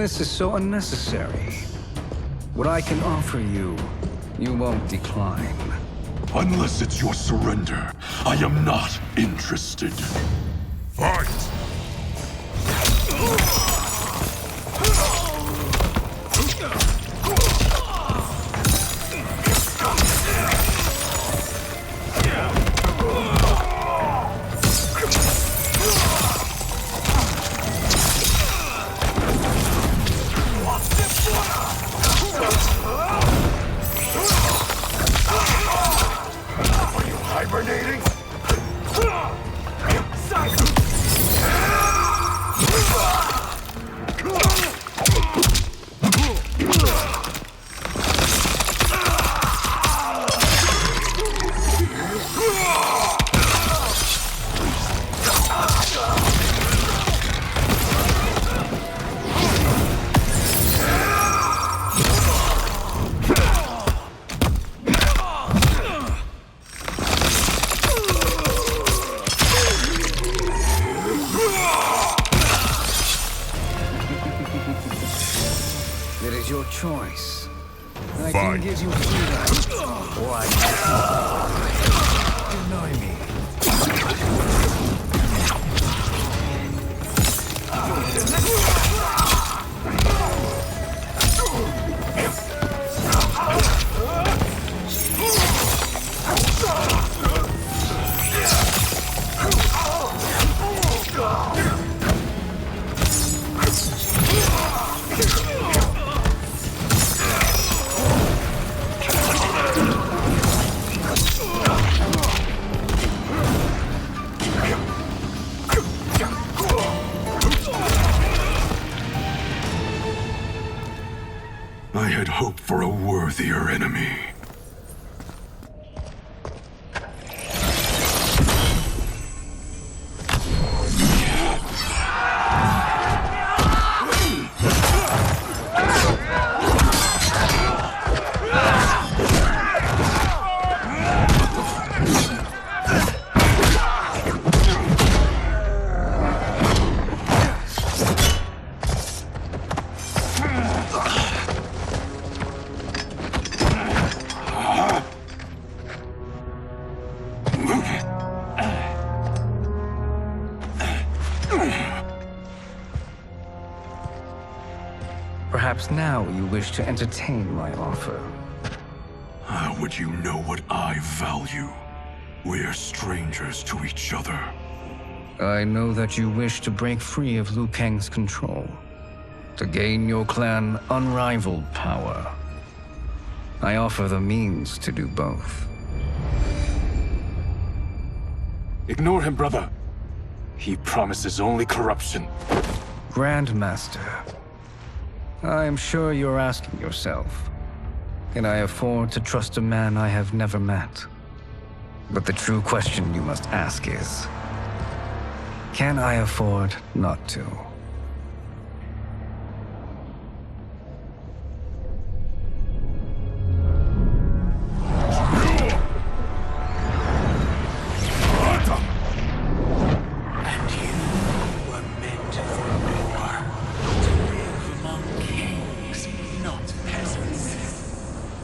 this is so unnecessary. What I can offer you, you won't decline. Unless it's your surrender, I am not interested. Fight! Are you hibernating? It is your choice. I Fine. can give you freedom, or I can deny me. I had hoped for a worthier enemy. Perhaps now you wish to entertain my offer. How would you know what I value? We're strangers to each other. I know that you wish to break free of Liu Kang's control, to gain your clan unrivaled power. I offer the means to do both. Ignore him, brother. He promises only corruption. Grandmaster, I am sure you're asking yourself, can I afford to trust a man I have never met? But the true question you must ask is, can I afford not to?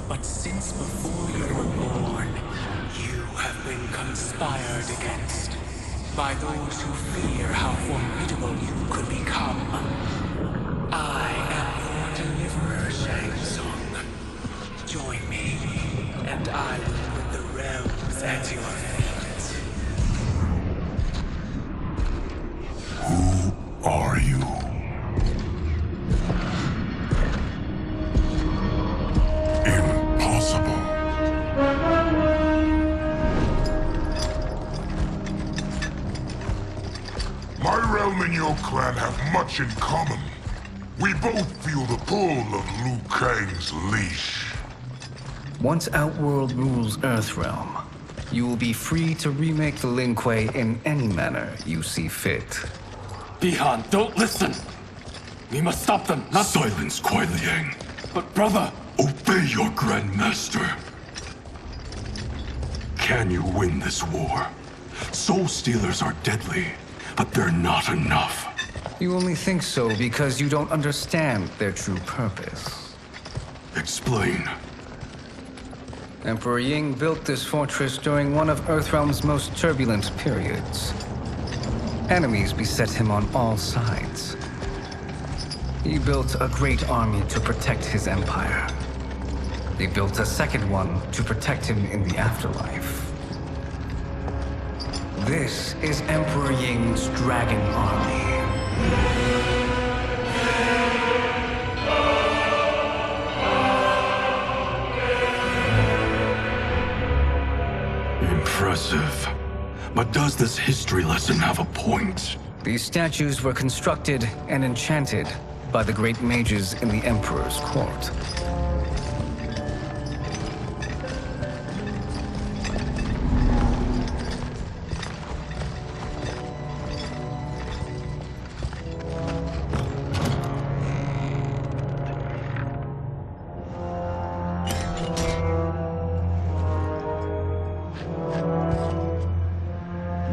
But since before you were born, you have been conspired against by those who fear how formidable you could become. I am your deliverer, Shang Tsung. Join me, and I will put the realms at your feet. Who are you? Impossible. My realm and your clan have much in common. We both feel the pull of Liu Kang's leash. Once Outworld rules Earthrealm, you will be free to remake the Lin Kuei in any manner you see fit. Bihan, don't listen! We must stop them, not— Silence, Kuai Liang. But brother! Obey your Grandmaster. Can you win this war? Soul Stealers are deadly, but they're not enough. You only think so because you don't understand their true purpose. Explain. Emperor Ying built this fortress during one of Earthrealm's most turbulent periods. Enemies beset him on all sides. He built a great army to protect his empire. He built a second one to protect him in the afterlife. This is Emperor Ying's Dragon Army. Impressive. But does this history lesson have a point? These statues were constructed and enchanted by the great mages in the Emperor's court.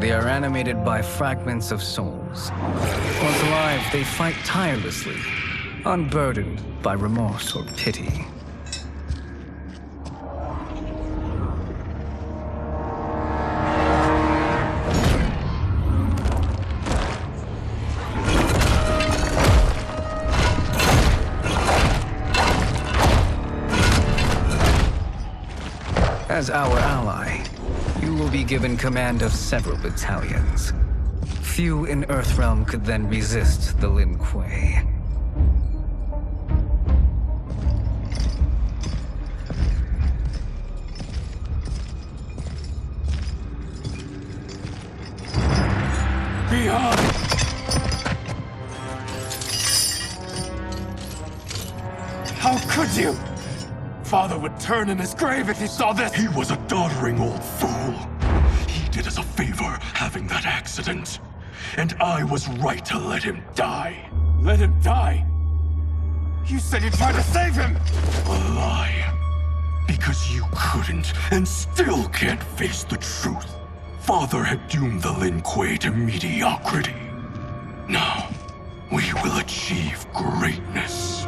They are animated by fragments of souls. Once alive, they fight tirelessly, unburdened by remorse or pity. As our ally, you will be given command of several battalions. Few in Earthrealm could then resist the Lin Kuei. Behind! How could you? Father would turn in his grave if he saw this! He was a doddering old fool. He did us a favor having that accident. And I was right to let him die. Let him die? You said you tried to save him! A lie. Because you couldn't and still can't face the truth. Father had doomed the Lin Kuei to mediocrity. Now, we will achieve greatness.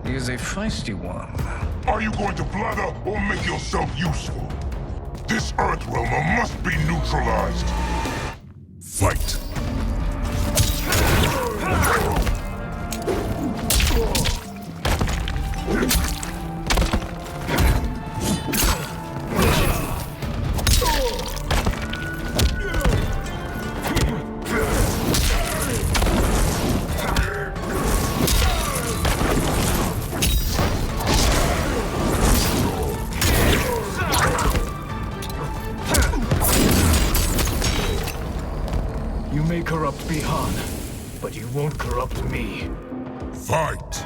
He is a feisty one. Are you going to blather or make yourself useful? This Earthrealmer must be neutralized. Fight. You may corrupt Bihan, but you won't corrupt me. Fight.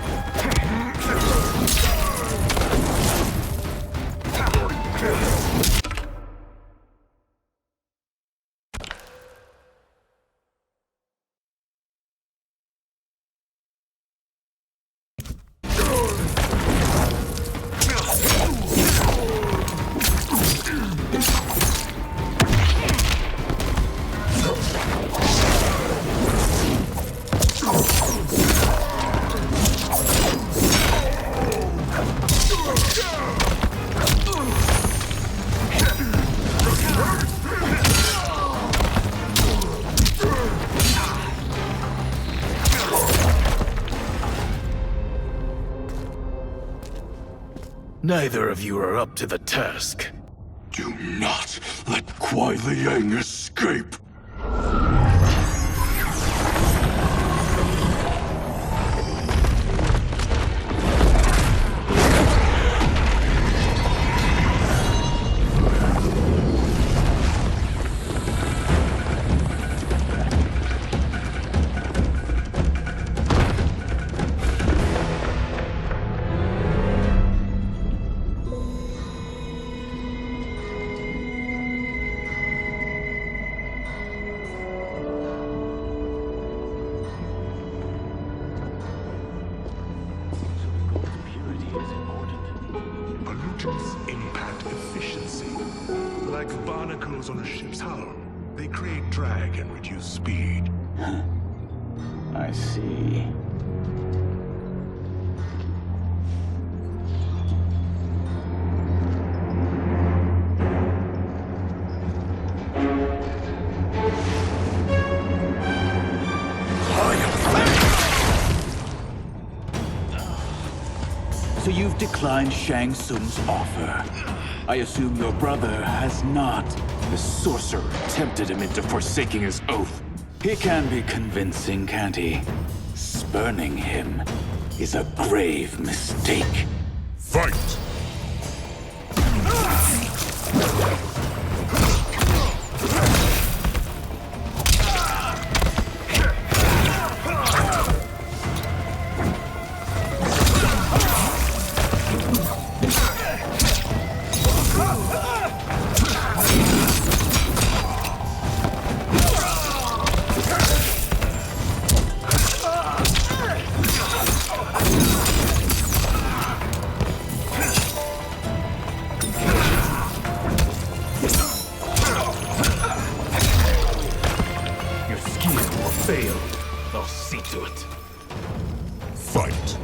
Neither of you are up to the task. Do not let Kuai Liang escape. reduce impact efficiency. Like barnacles on a ship's hull, they create drag and reduce speed. I see. So you've declined Shang Tsung's offer. I assume your brother has not. The sorcerer tempted him into forsaking his oath. He can be convincing, can't he? Spurning him is a grave mistake. Fight! Fail. I'll see to it. Fight!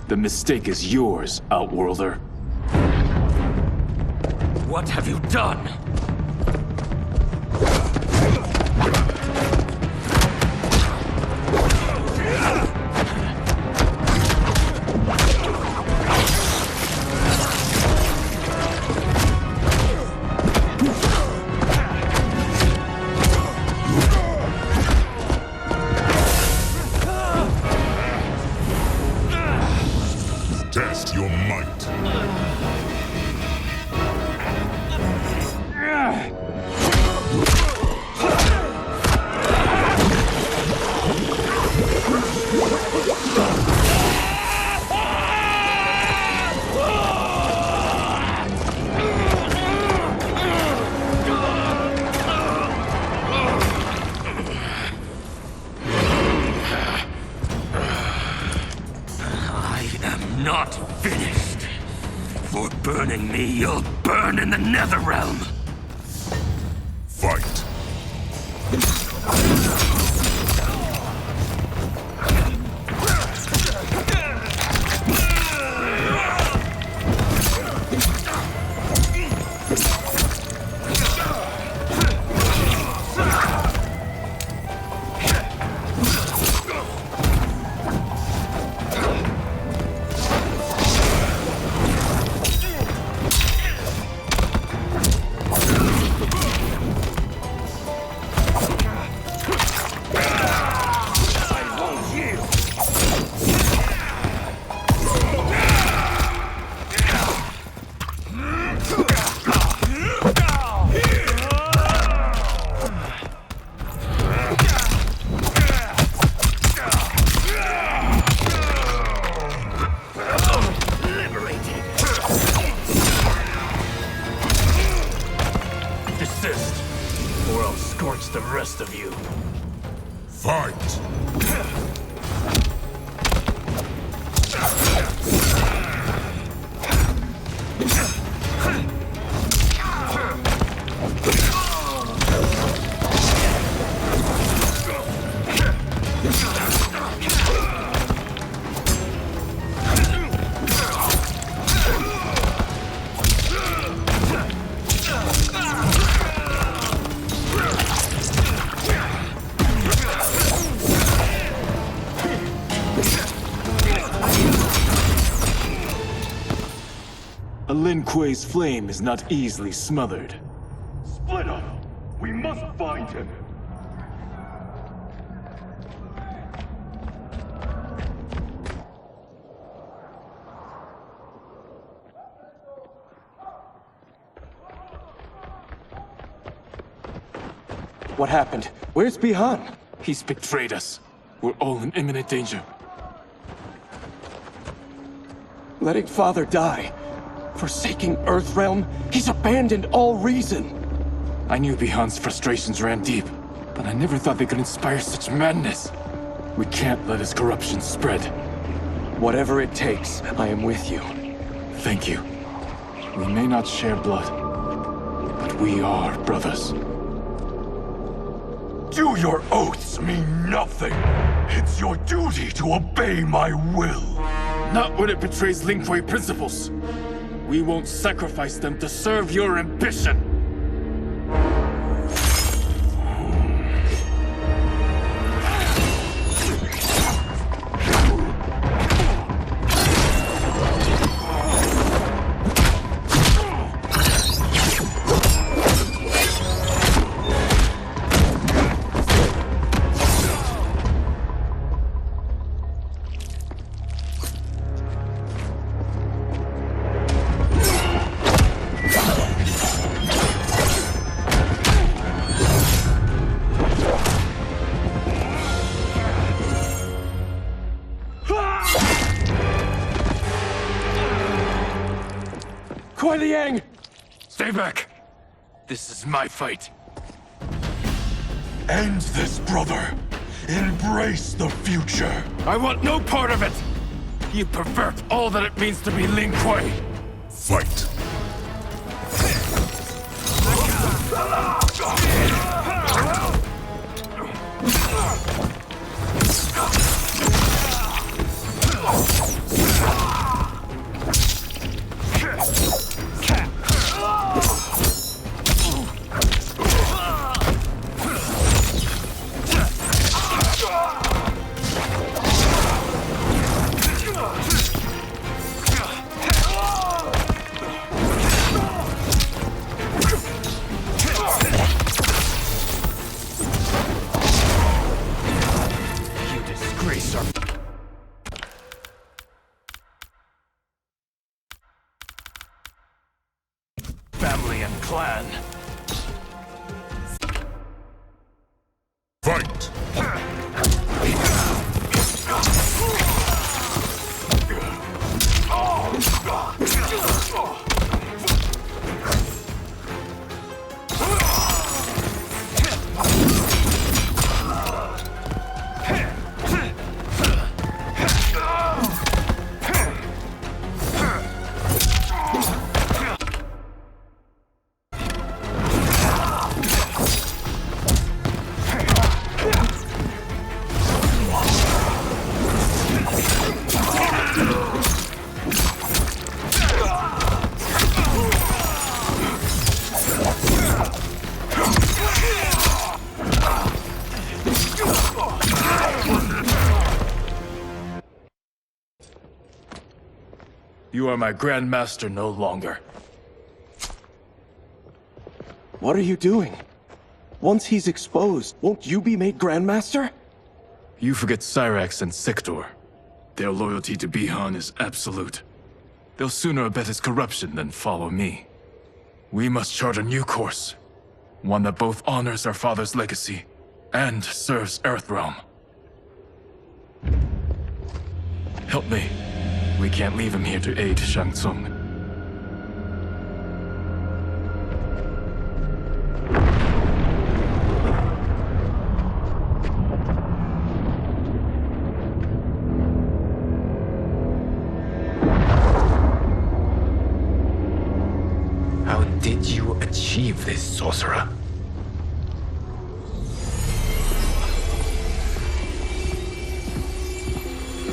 The mistake is yours, Outworlder. What have you done? Test your might. Not finished. For burning me, you'll burn in the Netherrealm. Fight! Desist, or I'll scorch the rest of you. Fight! Lin Kuei's flame is not easily smothered. Split up! We must find him! What happened? Where's Bihan? He's betrayed us. We're all in imminent danger. Letting Father die. Forsaking Earthrealm. He's abandoned all reason. I knew Bihan's frustrations ran deep, but I never thought they could inspire such madness. We can't let his corruption spread. Whatever it takes, I am with you. Thank you. We may not share blood, but we are brothers. Do your oaths mean nothing? It's your duty to obey my will. Not when it betrays Lin Kuei principles. We won't sacrifice them to serve your ambition. Kuei Liang! Stay back. This is my fight. End this, brother. Embrace the future. I want no part of it! You pervert all that it means to be Lin Kuei! Fight. Family and clan. Fight. You are my Grandmaster no longer. What are you doing? Once he's exposed, won't you be made Grandmaster? You forget Cyrax and Sector. Their loyalty to Bihan is absolute. They'll sooner abet his corruption than follow me. We must chart a new course. One that both honors our father's legacy and serves Earthrealm. Help me. We can't leave him here to aid Shang Tsung. How did you achieve this, sorcerer?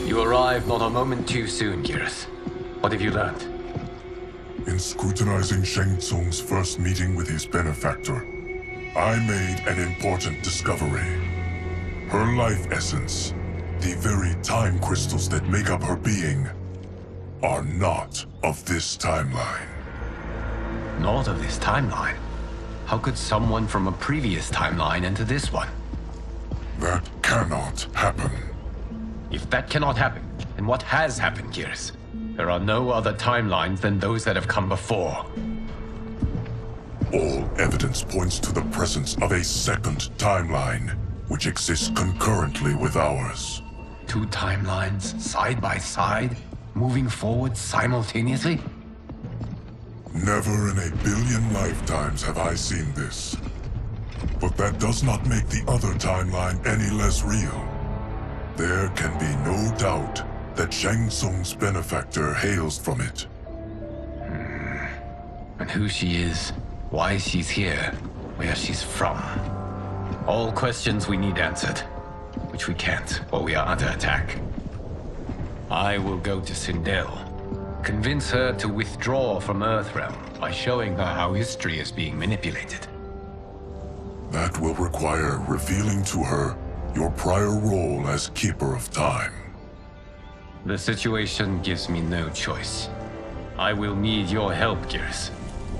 You arrived not a moment too soon, Gareth. What have you learned? In scrutinizing Shang Tsung's first meeting with his benefactor, I made an important discovery. Her life essence, the very time crystals that make up her being, are not of this timeline. not of this timeline. How could someone from a previous timeline enter this one? That cannot happen. If that cannot happen, then what has happened, Gears? There are no other timelines than those that have come before. All evidence points to the presence of a second timeline, which exists concurrently with ours. Two timelines, side by side, moving forward simultaneously? Never in a billion lifetimes have I seen this. But that does not make the other timeline any less real. There can be no doubt that Shang Tsung's benefactor hails from it. And who she is, why she's here, where she's from. All questions we need answered, which we can't, or we are under attack. I will go to Sindel, convince her to withdraw from Earthrealm by showing her how history is being manipulated. That will require revealing to her your prior role as Keeper of Time. The situation gives me no choice. I will need your help, Gears,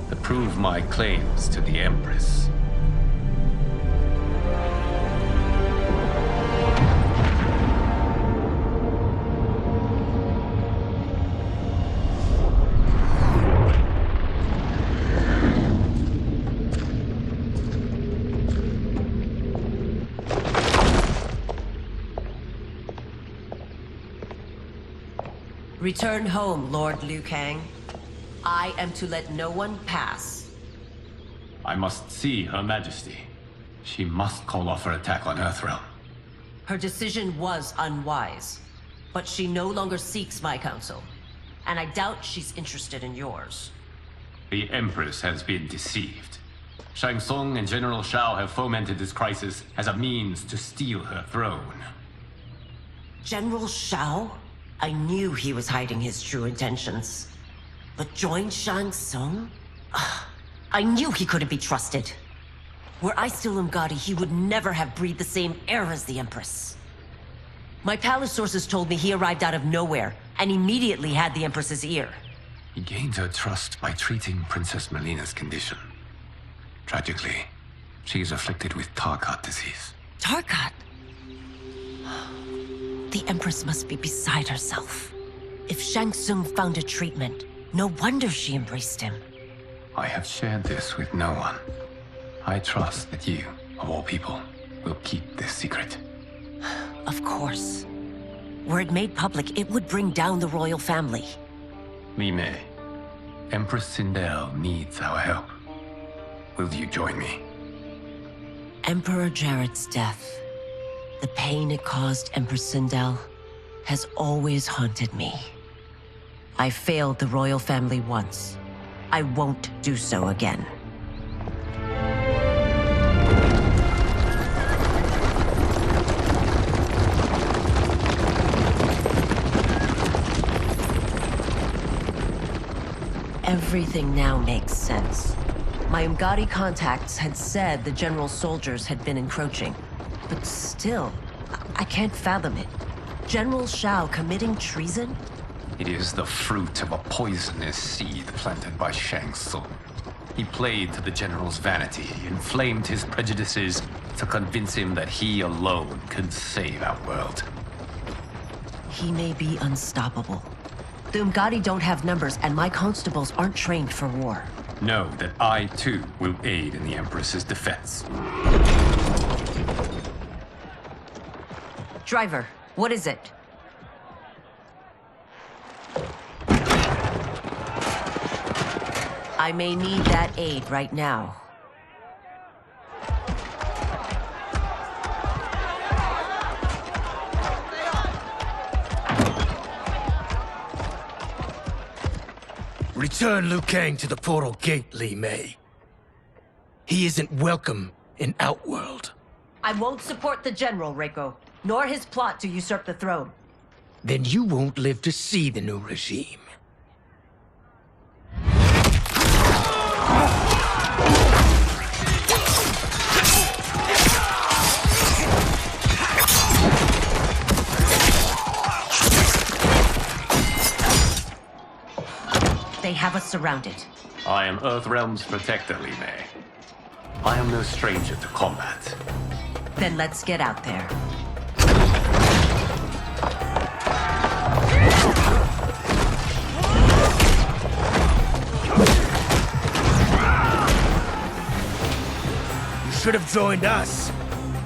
to prove my claims to the Empress. Return home, Lord Liu Kang. I am to let no one pass. I must see Her Majesty. She must call off her attack on Earthrealm. Her decision was unwise, but she no longer seeks my counsel, and I doubt she's interested in yours. The Empress has been deceived. Shang Tsung and General Shao have fomented this crisis as a means to steal her throne. General Shao? I knew he was hiding his true intentions. But join Shang Tsung? I knew he couldn't be trusted. Were I still Umgadi, he would never have breathed the same air as the Empress. My palace sources told me he arrived out of nowhere, and immediately had the Empress's ear. He gained her trust by treating Princess Melina's condition. Tragically, she is afflicted with Tarkat disease. Tarkat? The Empress must be beside herself. If Shang Tsung found a treatment, no wonder she embraced him. I have shared this with no one. I trust that you, of all people, will keep this secret. Of course. Were it made public, it would bring down the royal family. Li Mei, Empress Sindel needs our help. Will you join me? Emperor Jarrett's death, the pain it caused Empress Sindel, has always haunted me. I failed the royal family once. I won't do so again. Everything now makes sense. My Umgadi contacts had said the general's soldiers had been encroaching. But still, I can't fathom it. General Shao committing treason? It is the fruit of a poisonous seed planted by Shang Tsung. He played to the general's vanity, inflamed his prejudices to convince him that he alone could save our world. He may be unstoppable. The Umgadi don't have numbers, and my constables aren't trained for war. Know that I, too, will aid in the Empress's defense. Driver, what is it? I may need that aid right now. Return Liu Kang to the portal gate, Li Mei. He isn't welcome in Outworld. I won't support the General, Reiko, nor his plot to usurp the throne. Then you won't live to see the new regime. They have us surrounded. I am Earthrealm's protector, Li Mei. I am no stranger to combat. Then let's get out there. You should have joined us,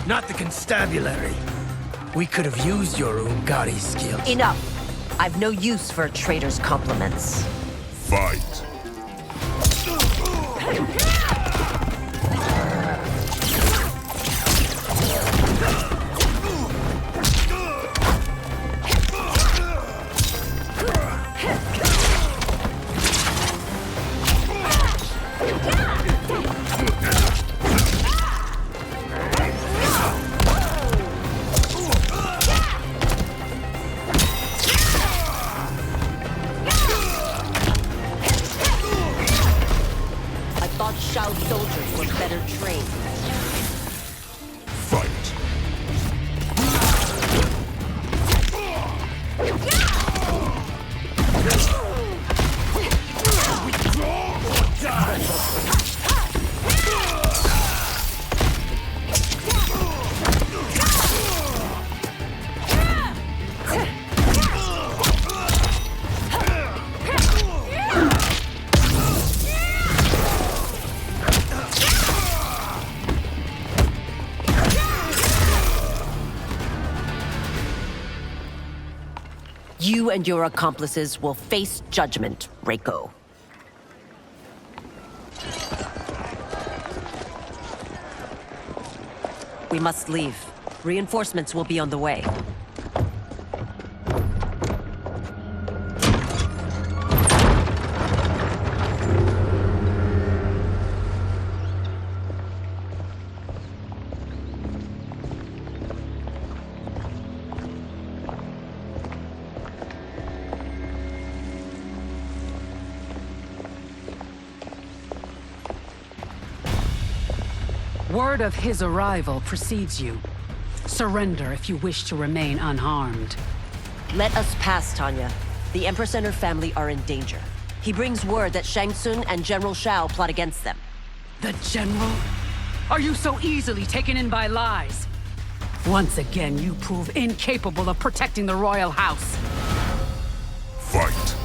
not the constabulary. We could have used your Ungari skills. Enough! I've no use for a traitor's compliments. Fight! Shao's soldiers were better trained. Fight! You and your accomplices will face judgment, Reiko. We must leave. Reinforcements will be on the way. Word of his arrival precedes you. Surrender if you wish to remain unharmed. Let us pass, Tanya. The Empress and her family are in danger. He brings word that Shang Tsung and General Shao plot against them. The General? Are you so easily taken in by lies? Once again, you prove incapable of protecting the royal house. Fight!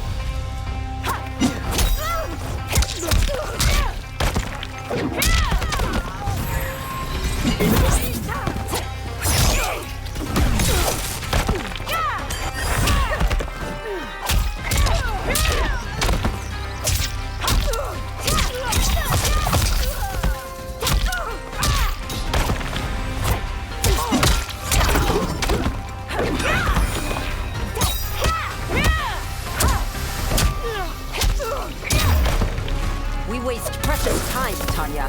We waste precious time, Tanya.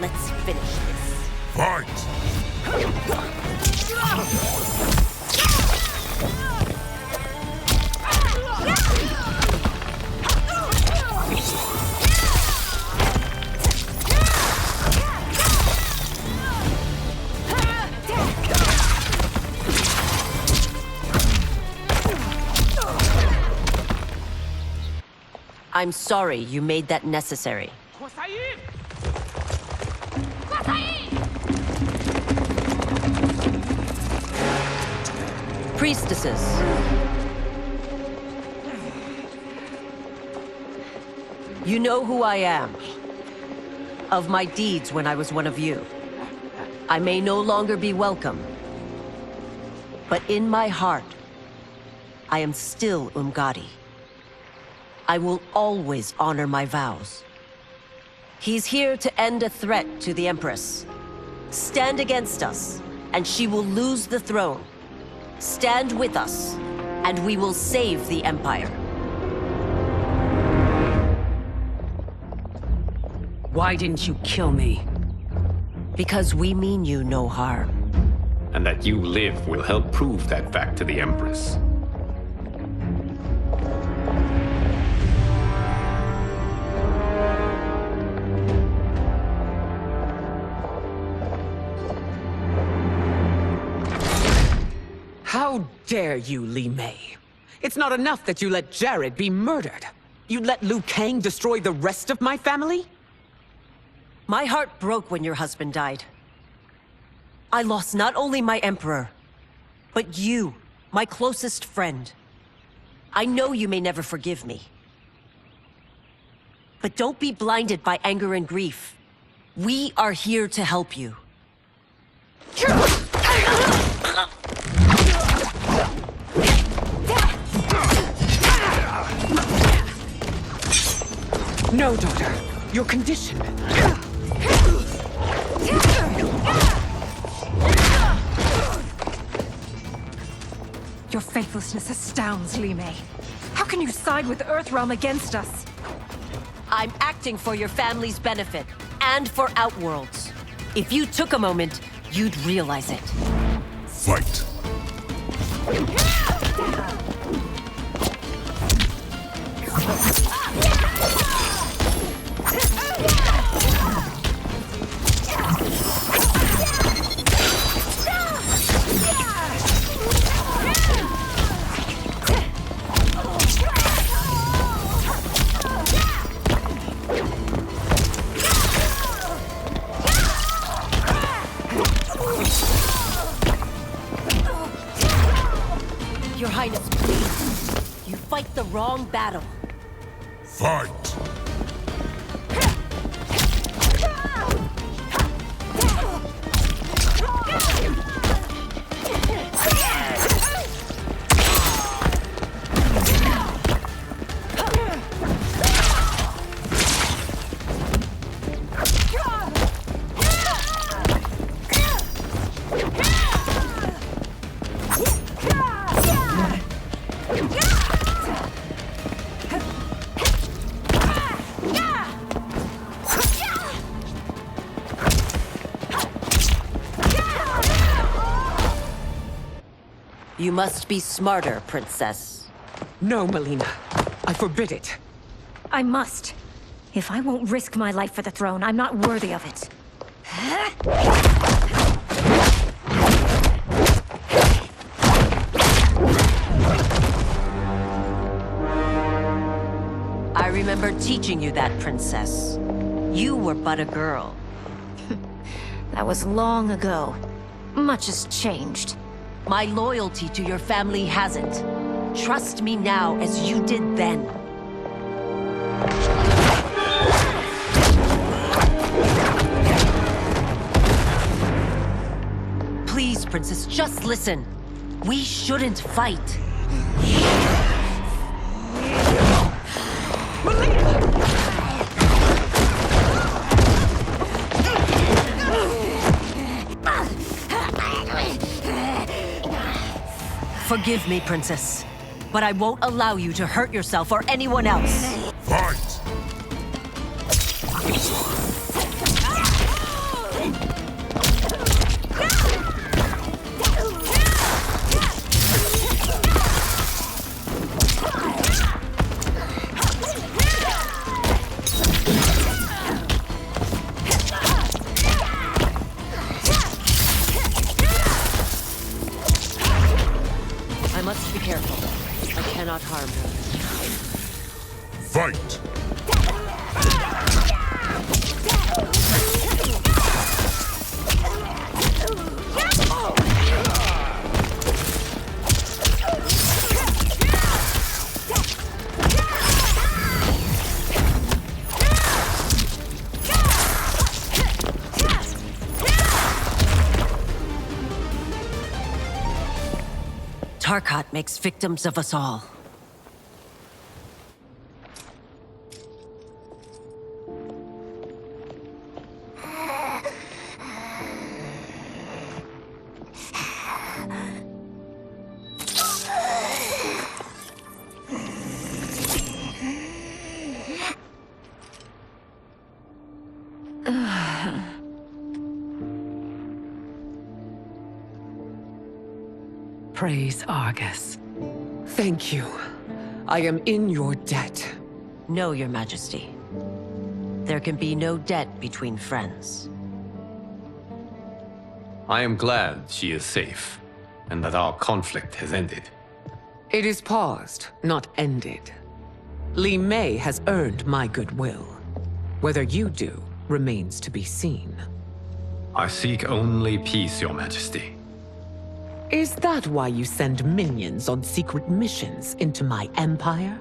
Let's finish this. Fight! I'm sorry you made that necessary. Priestesses. You know who I am. Of my deeds when I was one of you. I may no longer be welcome. But in my heart, I am still Ungari. I will always honor my vows. He's here to end a threat to the Empress. Stand against us, and she will lose the throne. Stand with us, and we will save the Empire. Why didn't you kill me? Because we mean you no harm. And that you live will help prove that fact to the Empress. How dare you, Li Mei? It's not enough that you let Jared be murdered. You let Liu Kang destroy the rest of my family? My heart broke when your husband died. I lost not only my emperor, but you, my closest friend. I know you may never forgive me. But don't be blinded by anger and grief. We are here to help you. No, daughter. Your condition. Your faithlessness astounds, Li Mei. How can you side with Earthrealm against us? I'm acting for your family's benefit, and for Outworld's. If you took a moment, you'd realize it. Fight! Your Highness, please. You fight the wrong battle. Fight! You must be smarter, Princess. No, Melina. I forbid it. I must. If I won't risk my life for the throne, I'm not worthy of it. I remember teaching you that, Princess. You were but a girl. That was long ago. Much has changed. My loyalty to your family hasn't. Trust me now as you did then. Please, Princess, just listen. We shouldn't fight. Forgive me, Princess, but I won't allow you to hurt yourself or anyone else. Fight! I must be careful. I cannot harm her. Fight! Tarkat makes victims of us all. Praise Argus. Thank you. I am in your debt. No, Your Majesty. There can be no debt between friends. I am glad she is safe, and that our conflict has ended. It is paused, not ended. Li Mei has earned my goodwill. Whether you do remains to be seen. I seek only peace, Your Majesty. Is that why you send minions on secret missions into my empire?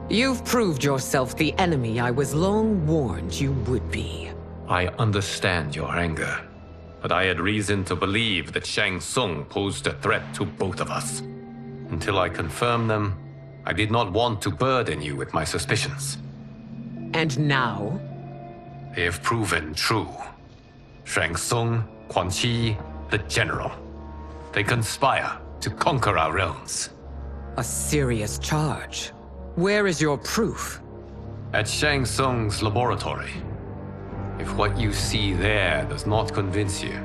You've proved yourself the enemy I was long warned you would be. I understand your anger, but I had reason to believe that Shang Tsung posed a threat to both of us. Until I confirmed them, I did not want to burden you with my suspicions. And now? They have proven true. Shang Tsung, Quan Chi, the General. They conspire to conquer our realms. A serious charge. Where is your proof? At Shang Tsung's laboratory. If what you see there does not convince you,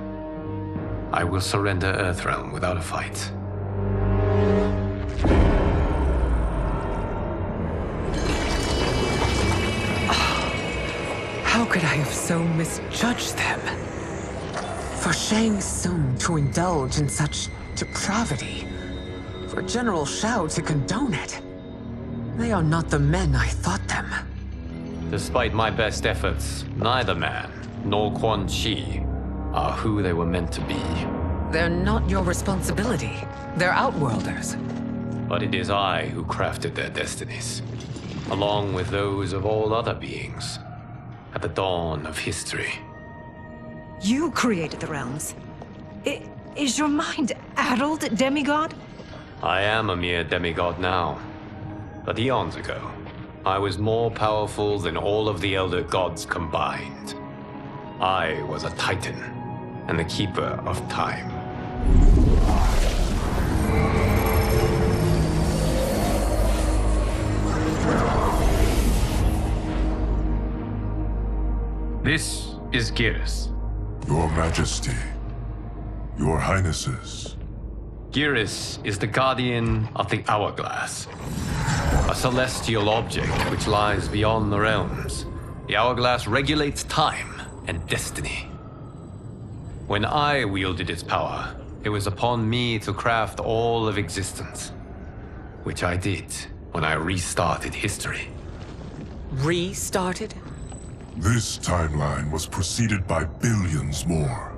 I will surrender Earthrealm without a fight. How could I have so misjudged them? For Shang Tsung to indulge in such depravity, for General Shao to condone it, they are not the men I thought them. Despite my best efforts, neither man nor Quan Chi are who they were meant to be. They're not your responsibility. They're Outworlders. But it is I who crafted their destinies, along with those of all other beings, at the dawn of history. You created the realms. Is your mind addled, demigod? I am a mere demigod now. But eons ago, I was more powerful than all of the Elder Gods combined. I was a Titan, and the Keeper of Time. This is Geras. Your Majesty, Your Highnesses. Geras is the guardian of the Hourglass, a celestial object which lies beyond the realms. The Hourglass regulates time and destiny. When I wielded its power, it was upon me to craft all of existence, which I did when I restarted history. Restarted? This timeline was preceded by billions more.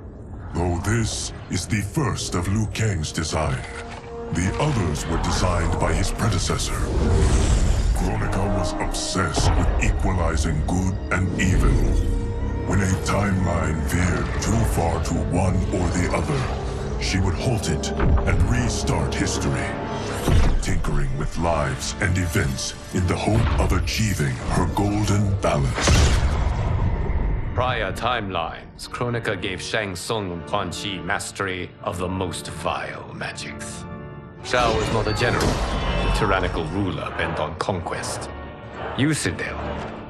Though this is the first of Liu Kang's design. The others were designed by his predecessor. Kronika was obsessed with equalizing good and evil. When a timeline veered too far to one or the other, she would halt it and restart history, tinkering with lives and events in the hope of achieving her golden balance. Prior timelines, Kronika gave Shang Tsung and Quan Chi mastery of the most vile magics. Shao was not a general, a tyrannical ruler bent on conquest. Yusidel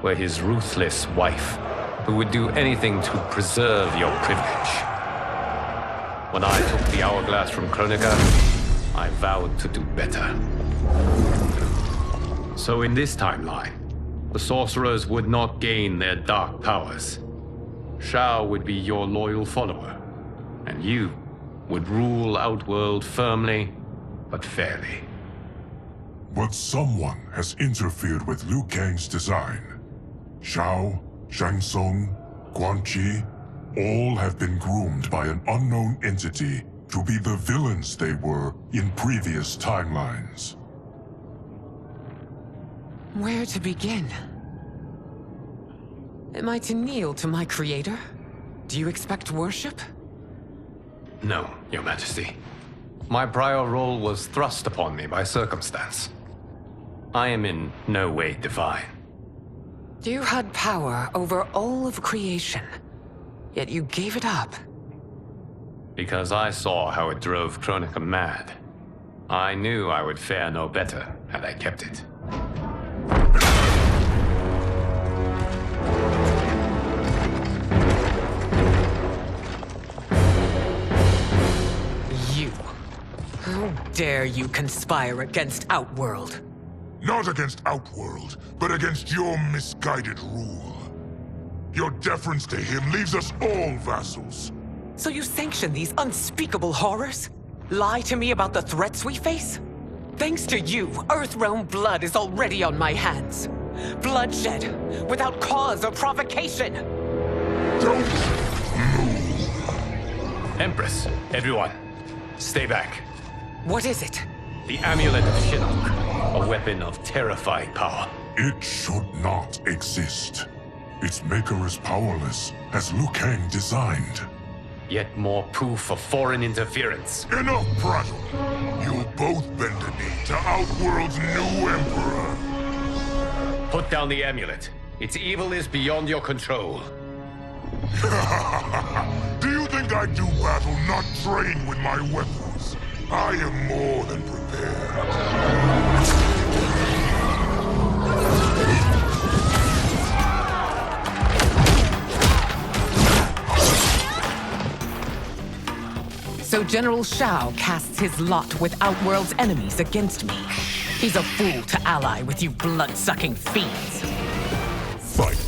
were his ruthless wife, who would do anything to preserve your privilege. When I took the Hourglass from Kronika, I vowed to do better. So in this timeline, the sorcerers would not gain their dark powers. Shao would be your loyal follower, and you would rule Outworld firmly, but fairly. But someone has interfered with Liu Kang's design. Shao, Shang Tsung, Quan Chi, all have been groomed by an unknown entity to be the villains they were in previous timelines. Where to begin? Am I to kneel to my creator? Do you expect worship? No, Your Majesty. My prior role was thrust upon me by circumstance. I am in no way divine. You had power over all of creation, yet you gave it up. Because I saw how it drove Kronika mad. I knew I would fare no better had I kept it. How dare you conspire against Outworld? Not against Outworld, but against your misguided rule. Your deference to him leaves us all vassals. So you sanction these unspeakable horrors? Lie to me about the threats we face? Thanks to you, Earthrealm blood is already on my hands. Bloodshed, without cause or provocation. Don't Empress, everyone, stay back. What is it? The Amulet of Shinnok, a weapon of terrifying power. It should not exist. Its maker is powerless, as Liu Kang designed. Yet more proof of foreign interference. Enough prattle! You'll both bend a knee to Outworld's new Emperor. Put down the amulet. Its evil is beyond your control. Do you think I do battle not trained with my weapons? I am more than prepared. So General Shao casts his lot with Outworld's enemies against me. He's a fool to ally with you blood-sucking fiends. Fight.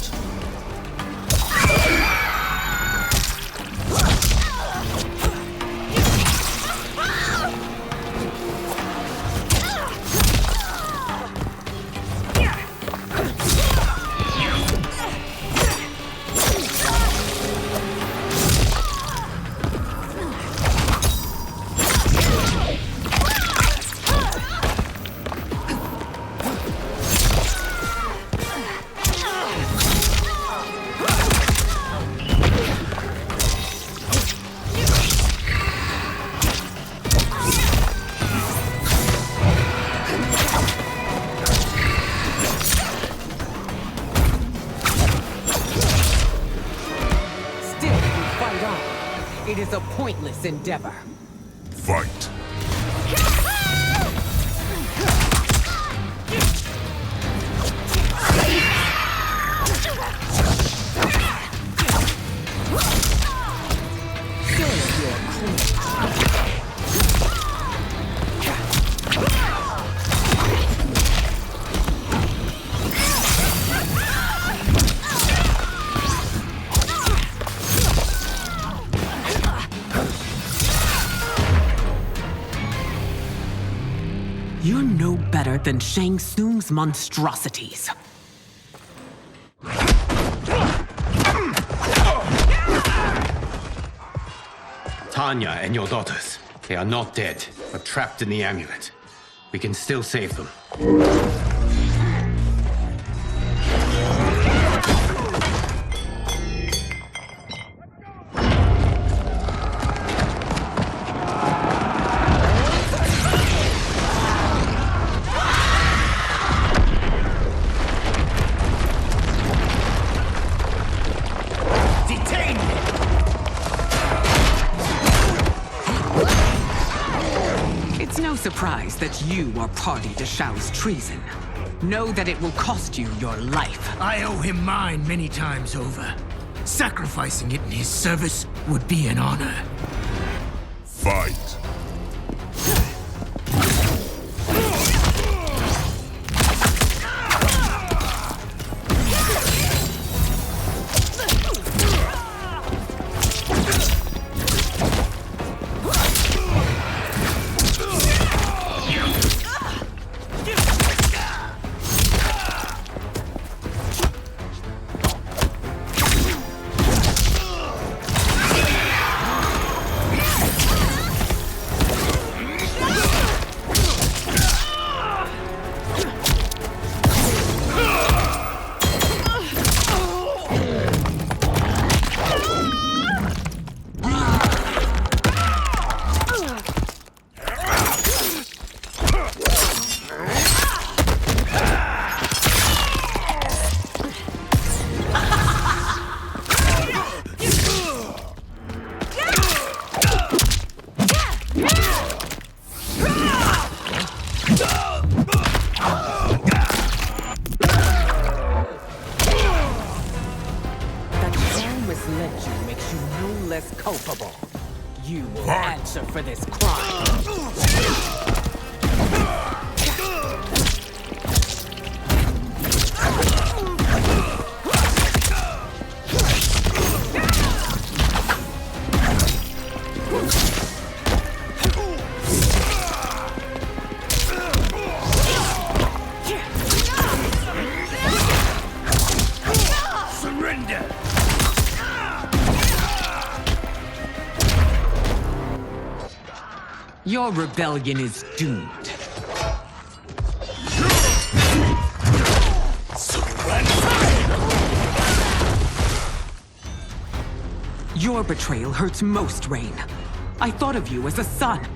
It is a pointless endeavor. Fight. You're no better than Shang Tsung's monstrosities. Tanya and your daughters, they are not dead, but trapped in the amulet. We can still save them. Surprise that you are party to Shao's treason. Know that it will cost you your life. I owe him mine many times over. Sacrificing it in his service would be an honor. Fight. Culpable. You will answer for this crime. Your rebellion is doomed. Your betrayal hurts most, Rain. I thought of you as a son.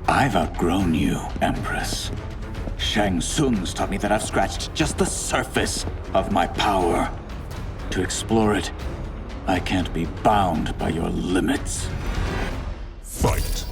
I've outgrown you, Empress. Shang Tsung's taught me that I've scratched just the surface of my power. To explore it, I can't be bound by your limits. Fight.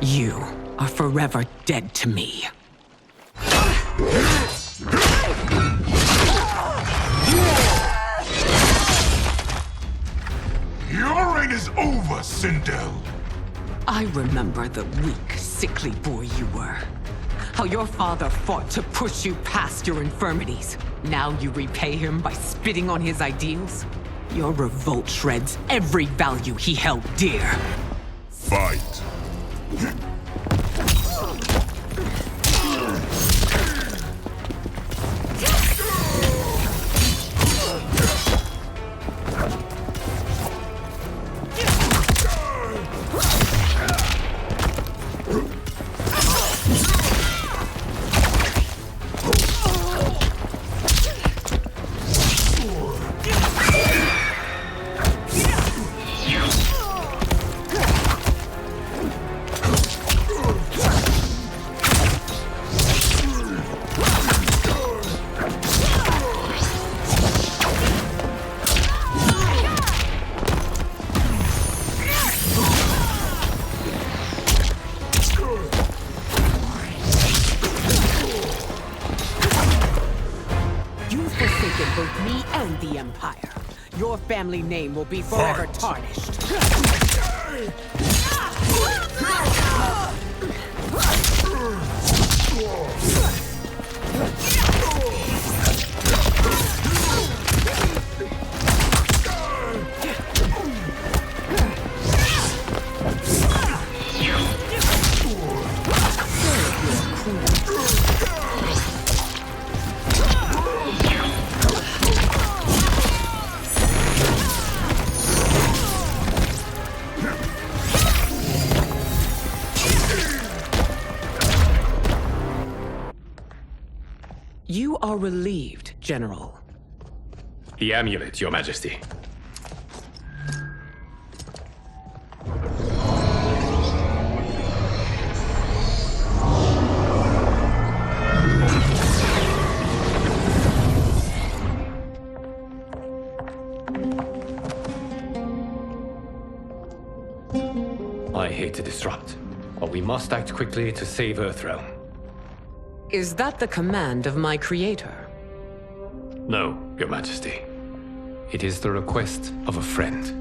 You are forever dead to me. Your reign is over, Sindel. I remember the weak, sickly boy you were. How your father fought to push you past your infirmities. Now you repay him by spitting on his ideals? Your revolt shreds every value he held dear. Fight. Both me and the Empire. Your family name will be forever tarnished. You are relieved, General. The amulet, Your Majesty. I hate to disrupt, but we must act quickly to save Earthrealm. Is that the command of my creator? No, Your Majesty. It is the request of a friend.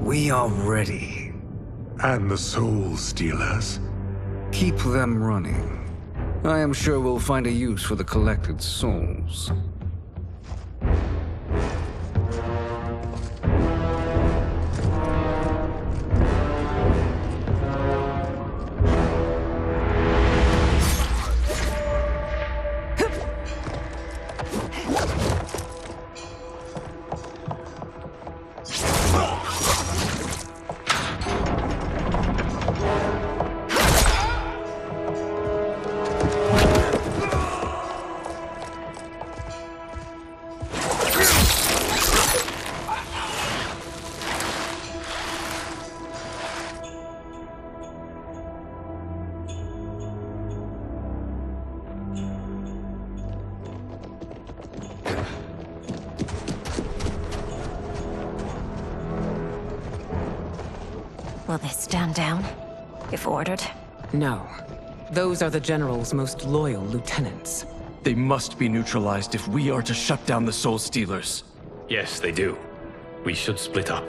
We are ready. And the Soul Stealers? Keep them running. I am sure we'll find a use for the collected souls. Will they stand down, if ordered? No. Those are the General's most loyal lieutenants. They must be neutralized if we are to shut down the Soul Stealers. Yes, they do. We should split up.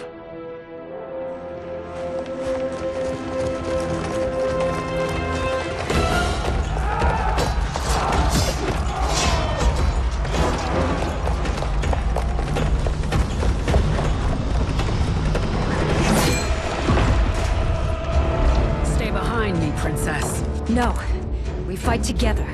Princess. No. We fight together.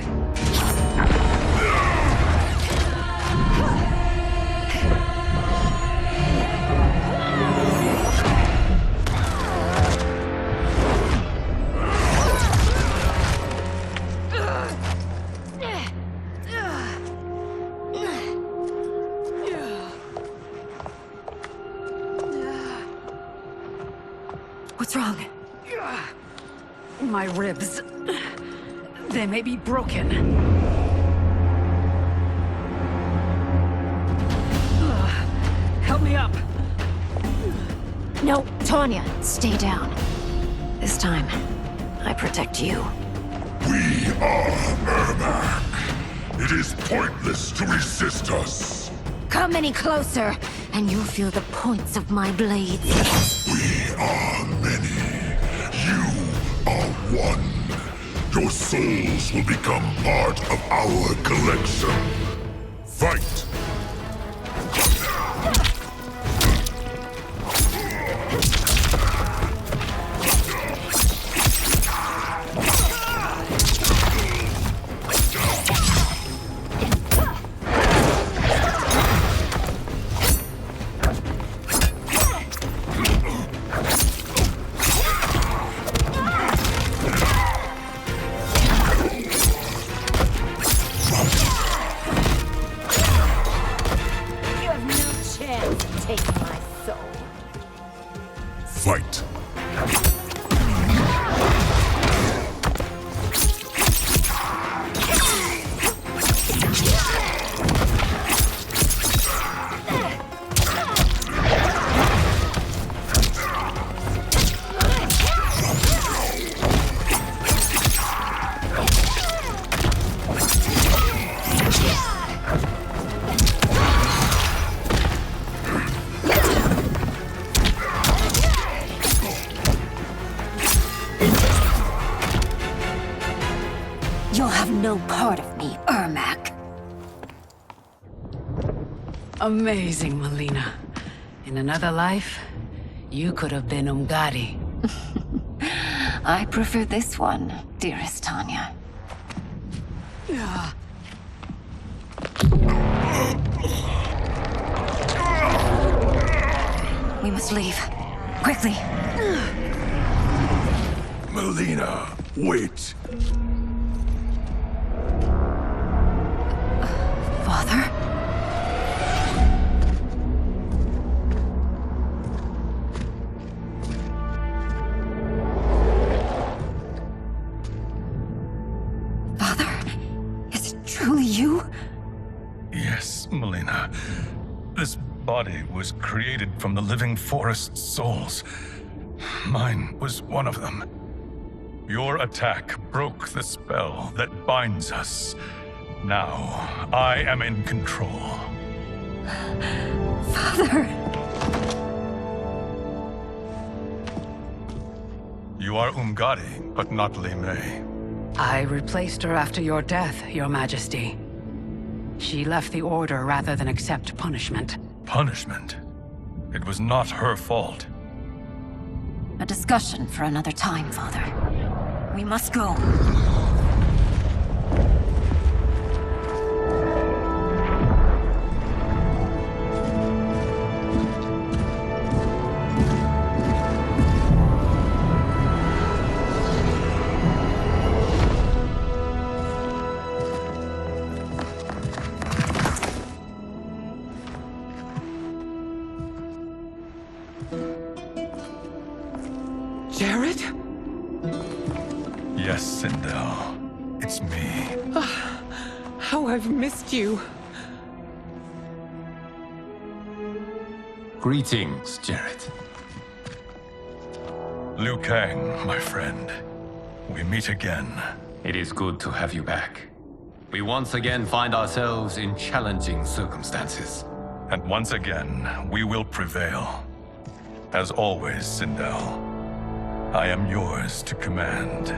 What's wrong? My ribs. They may be broken. Help me up. No, Tanya, stay down. This time, I protect you. We are Ermac. It is pointless to resist us. Come any closer, and you'll feel the points of my blades. We are many. You are one. Your souls will become part of our collection. Fight! Fight! You'll have no part of me, Ermac. Amazing, Melina. In another life, you could have been Umgadi. I prefer this one, dearest Tanya. We must leave. Quickly. Melina, wait. Father? Selena. This body was created from the living forest's souls. Mine was one of them. Your attack broke the spell that binds us. Now, I am in control. Father! You are Umgadi, but not Li Mei. I replaced her after your death, Your Majesty. She left the Order rather than accept punishment. Punishment? It was not her fault. A discussion for another time, Father. We must go. Jared? Yes, Sindel. It's me. How I've missed you. Greetings, Jared. Liu Kang, my friend. We meet again. It is good to have you back. We once again find ourselves in challenging circumstances. And once again, we will prevail. As always, Sindel, I am yours to command.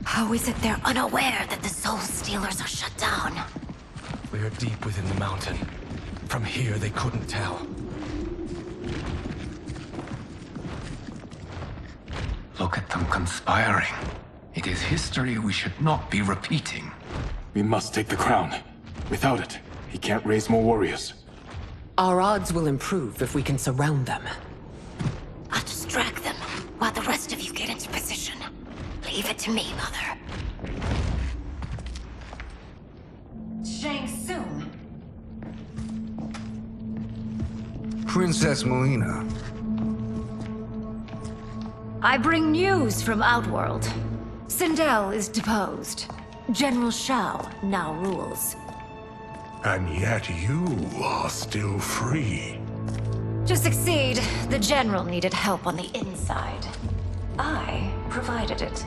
How is it they're unaware that the Soul Stealers are shut down? We are deep within the mountain. From here, they couldn't tell. Look at them conspiring. It is history we should not be repeating. We must take the crown. Without it, he can't raise more warriors. Our odds will improve if we can surround them. I'll distract them while the rest of you get into position. Leave it to me, Mother. Shang Tsung. Princess Melina. I bring news from Outworld. Sindel is deposed. General Shao now rules. And yet you are still free. To succeed, the General needed help on the inside. I provided it.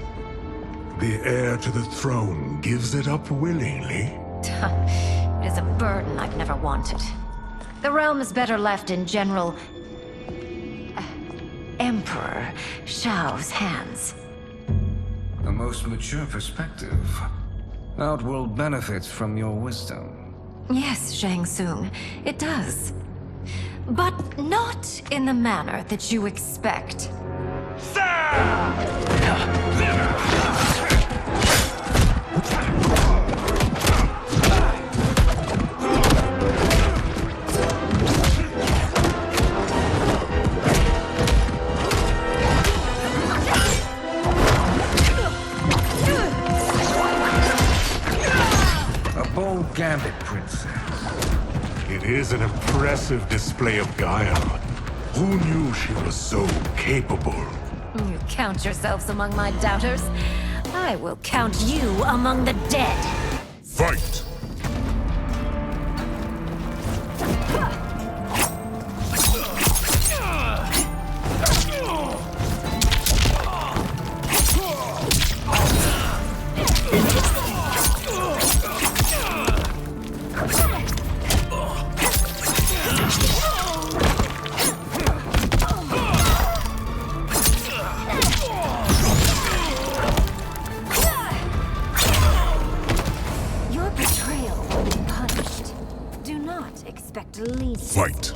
The heir to the throne gives it up willingly. It is a burden I've never wanted. The realm is better left in General... Emperor Shao's hands. A most mature perspective. Outworld benefits from your wisdom. Yes, Shang Tsung, it does. But not in the manner that you expect. A bold gambit, Princess. It is an impressive display of guile. Who knew she was so capable? You count yourselves among my doubters. I will count you among the dead. Fight! Your betrayal will be punished. Do not expect least. Fight!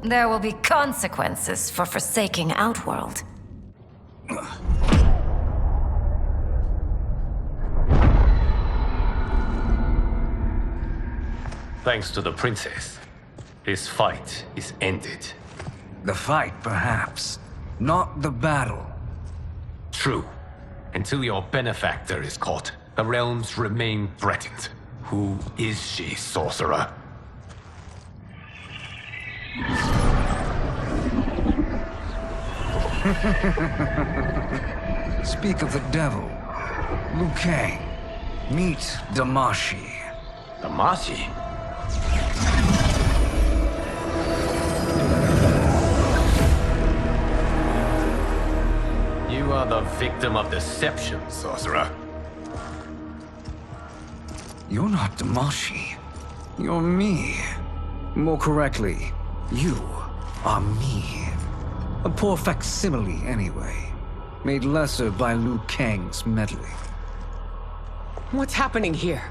There will be consequences for forsaking Outworld. Thanks to the princess, this fight is ended. The fight, perhaps. Not the battle. True. Until your benefactor is caught, the realms remain threatened. Who is she, sorcerer? Speak of the devil. Liu Kang. Meet Damashi. Damashi? You are the victim of deception, sorcerer. You're not Damashi. You're me. More correctly, you are me. A poor facsimile, anyway. Made lesser by Liu Kang's meddling. What's happening here?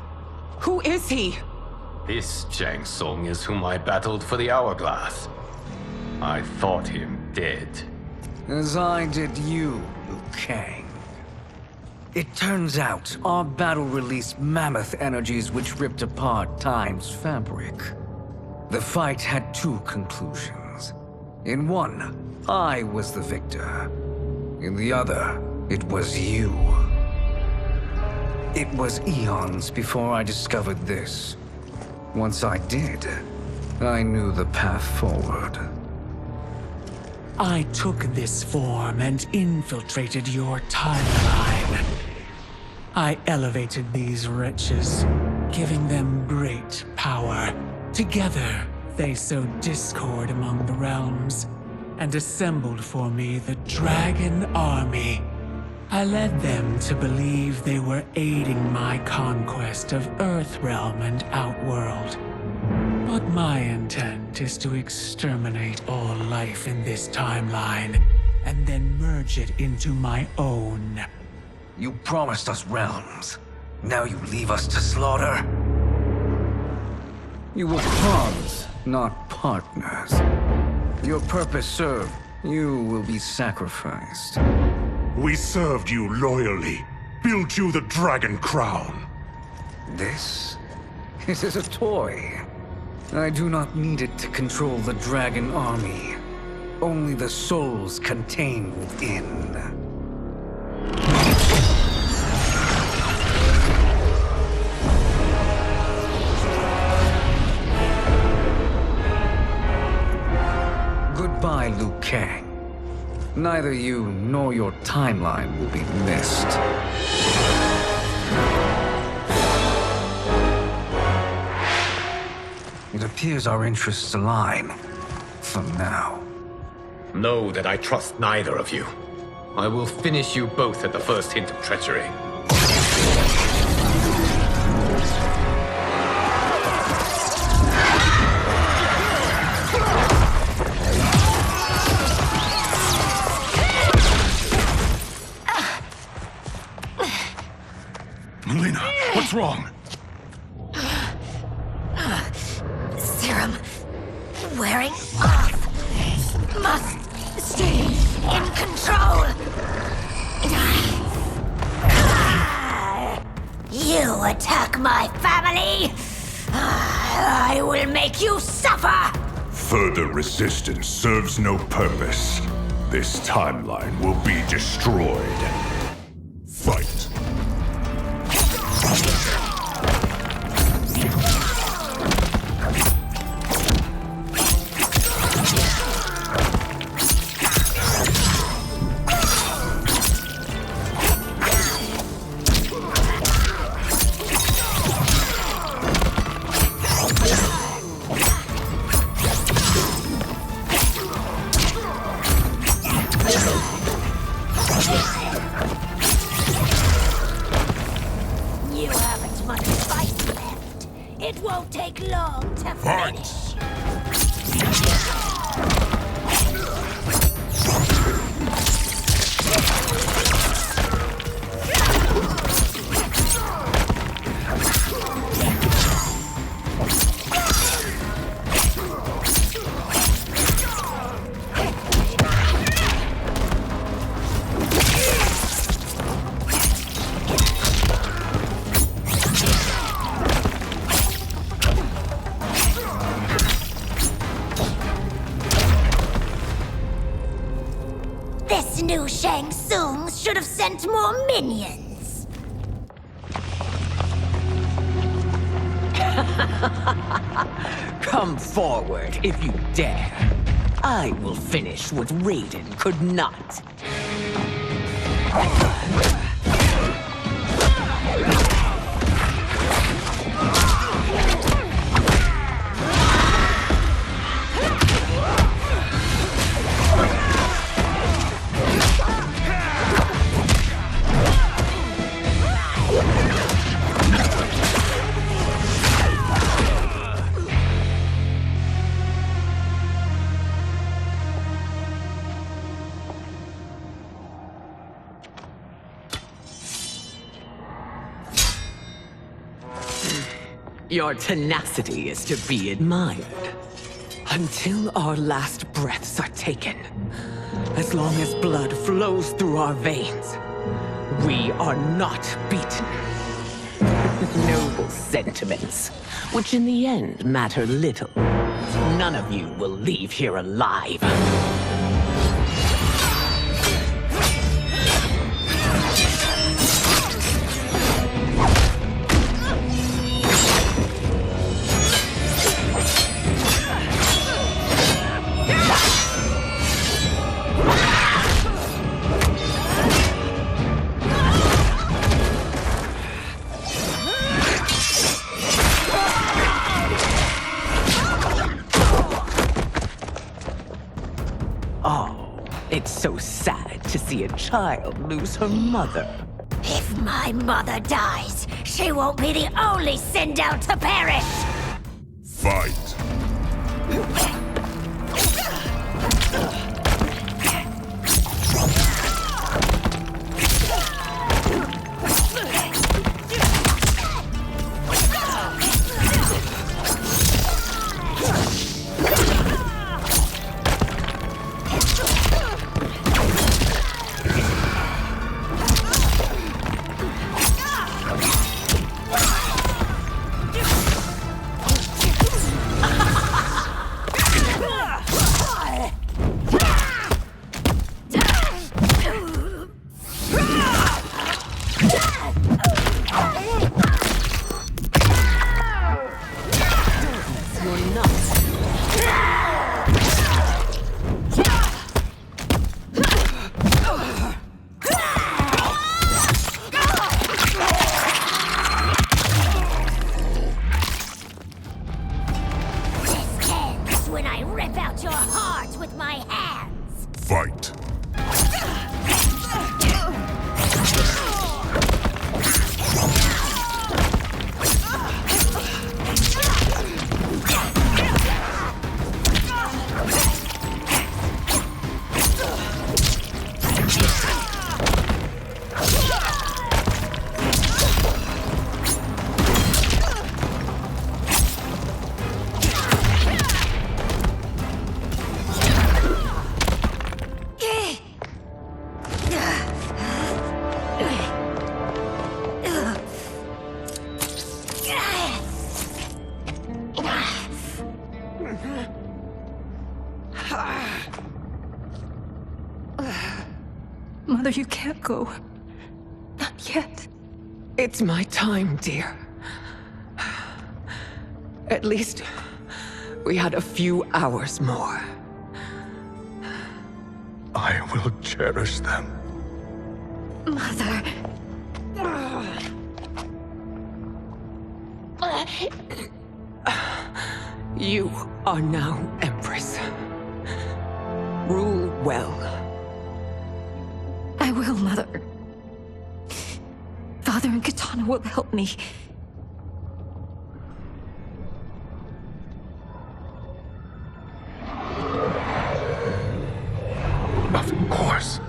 Who is he? This Shang Tsung is whom I battled for the Hourglass. I thought him dead. As I did you, Liu Kang. It turns out our battle released mammoth energies which ripped apart time's fabric. The fight had two conclusions. In one, I was the victor. In the other, it was you. It was eons before I discovered this. Once I did, I knew the path forward. I took this form and infiltrated your timeline. I elevated these wretches, giving them great power. Together, they sowed discord among the realms, and assembled for me the Dragon Army. I led them to believe they were aiding my conquest of Earthrealm and Outworld. But my intent is to exterminate all life in this timeline, and then merge it into my own. You promised us realms. Now you leave us to slaughter? You were pawns, not partners. Your purpose served, you will be sacrificed. We served you loyally, built you the Dragon Crown. This? It is a toy. I do not need it to control the Dragon Army. Only the souls contained within. Goodbye, Liu Kang. Neither you nor your timeline will be missed. It appears our interests align. For now. Know that I trust neither of you. I will finish you both at the first hint of treachery. Melina, what's wrong? Serum wearing off. Must stay in control. You attack my family. I will make you suffer. Further resistance serves no purpose. This timeline will be destroyed. Fight. You haven't much fight left. It won't take long to finish. Shang Tsung should have sent more minions. Come forward if you dare. I will finish what Raiden could not. Your tenacity is to be admired. Until our last breaths are taken, as long as blood flows through our veins, we are not beaten. Noble sentiments, which in the end matter little. None of you will leave here alive. It's so sad to see a child lose her mother. If my mother dies, she won't be the only Sindel to perish! Fight! Fight! Mother, you can't go. Not yet. It's my time, dear. At least we had a few hours more. I will cherish them. Mother. You are now Empress. Rule well. I will, Mother. Father and Katana will help me. Of course.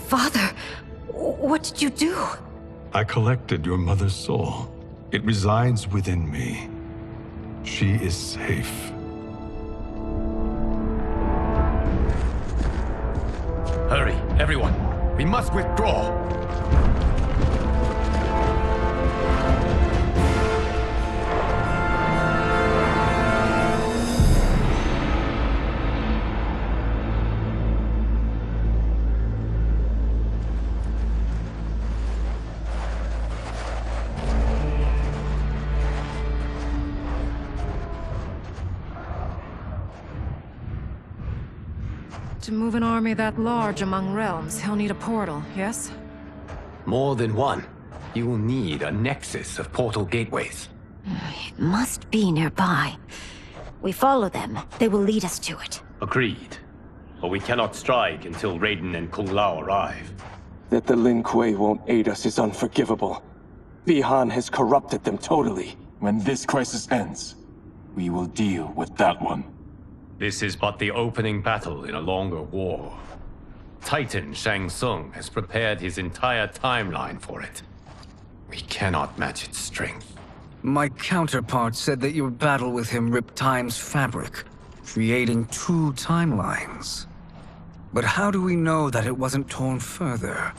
Father, what did you do? I collected your mother's soul. It resides within me. She is safe. Hurry, everyone. We must withdraw. To move an army that large among realms, he'll need a portal, yes? More than one. You will need a nexus of portal gateways. It must be nearby. We follow them, they will lead us to it. Agreed. But we cannot strike until Raiden and Kung Lao arrive. That the Lin Kuei won't aid us is unforgivable. Bi-Han has corrupted them totally. When this crisis ends, we will deal with that one. This is but the opening battle in a longer war. Titan Shang Tsung has prepared his entire timeline for it. We cannot match its strength. My counterpart said that your battle with him ripped time's fabric, creating 2 timelines. But how do we know that it wasn't torn further?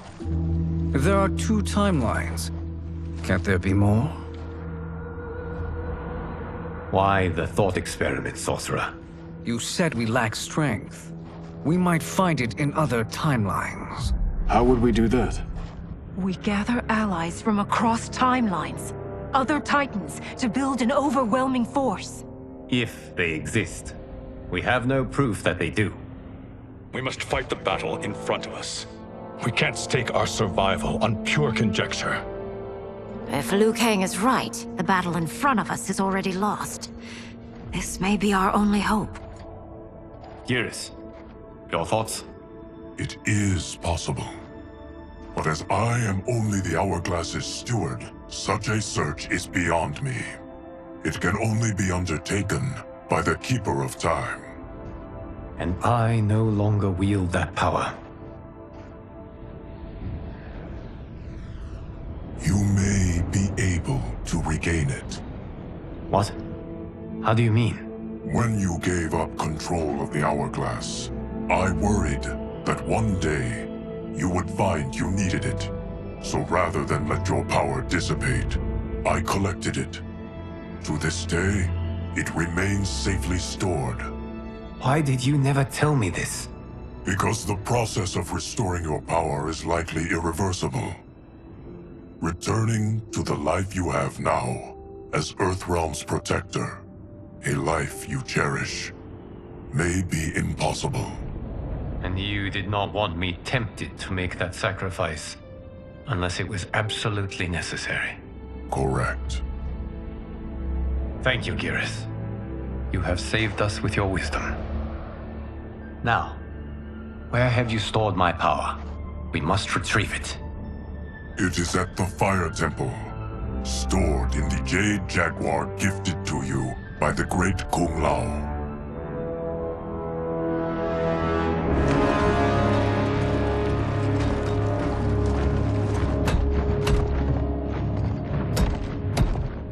If there are 2 timelines, can't there be more? Why the thought experiment, Sorcerer? You said we lack strength. We might find it in other timelines. How would we do that? We gather allies from across timelines, other Titans, to build an overwhelming force. If they exist. We have no proof that they do. We must fight the battle in front of us. We can't stake our survival on pure conjecture. If Liu Kang is right, the battle in front of us is already lost. This may be our only hope. Geras, your thoughts? It is possible. But as I am only the Hourglass's steward, such a search is beyond me. It can only be undertaken by the Keeper of Time. And I no longer wield that power. You may be able to regain it. What? How do you mean? When you gave up control of the Hourglass, I worried that one day you would find you needed it. So rather than let your power dissipate, I collected it. To this day, it remains safely stored. Why did you never tell me this? Because the process of restoring your power is likely irreversible. Returning to the life you have now, as Earthrealm's protector, a life you cherish, may be impossible. And you did not want me tempted to make that sacrifice, unless it was absolutely necessary. Correct. Thank you, Geras. You have saved us with your wisdom. Now, where have you stored my power? We must retrieve it. It is at the Fire Temple, stored in the Jade Jaguar gifted to you by the great Kung Lao.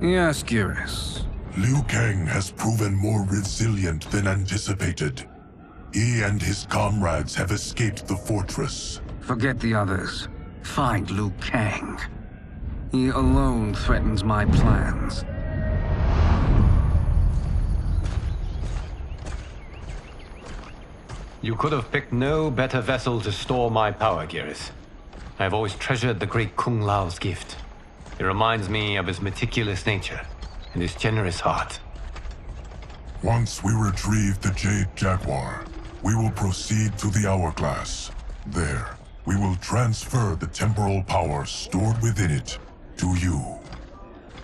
Yes, Geras. Liu Kang has proven more resilient than anticipated. He and his comrades have escaped the fortress. Forget the others. Find Liu Kang. He alone threatens my plans. You could have picked no better vessel to store my power, Geras. I have always treasured the great Kung Lao's gift. It reminds me of his meticulous nature and his generous heart. Once we retrieve the Jade Jaguar, we will proceed to the Hourglass. There, we will transfer the temporal power stored within it to you.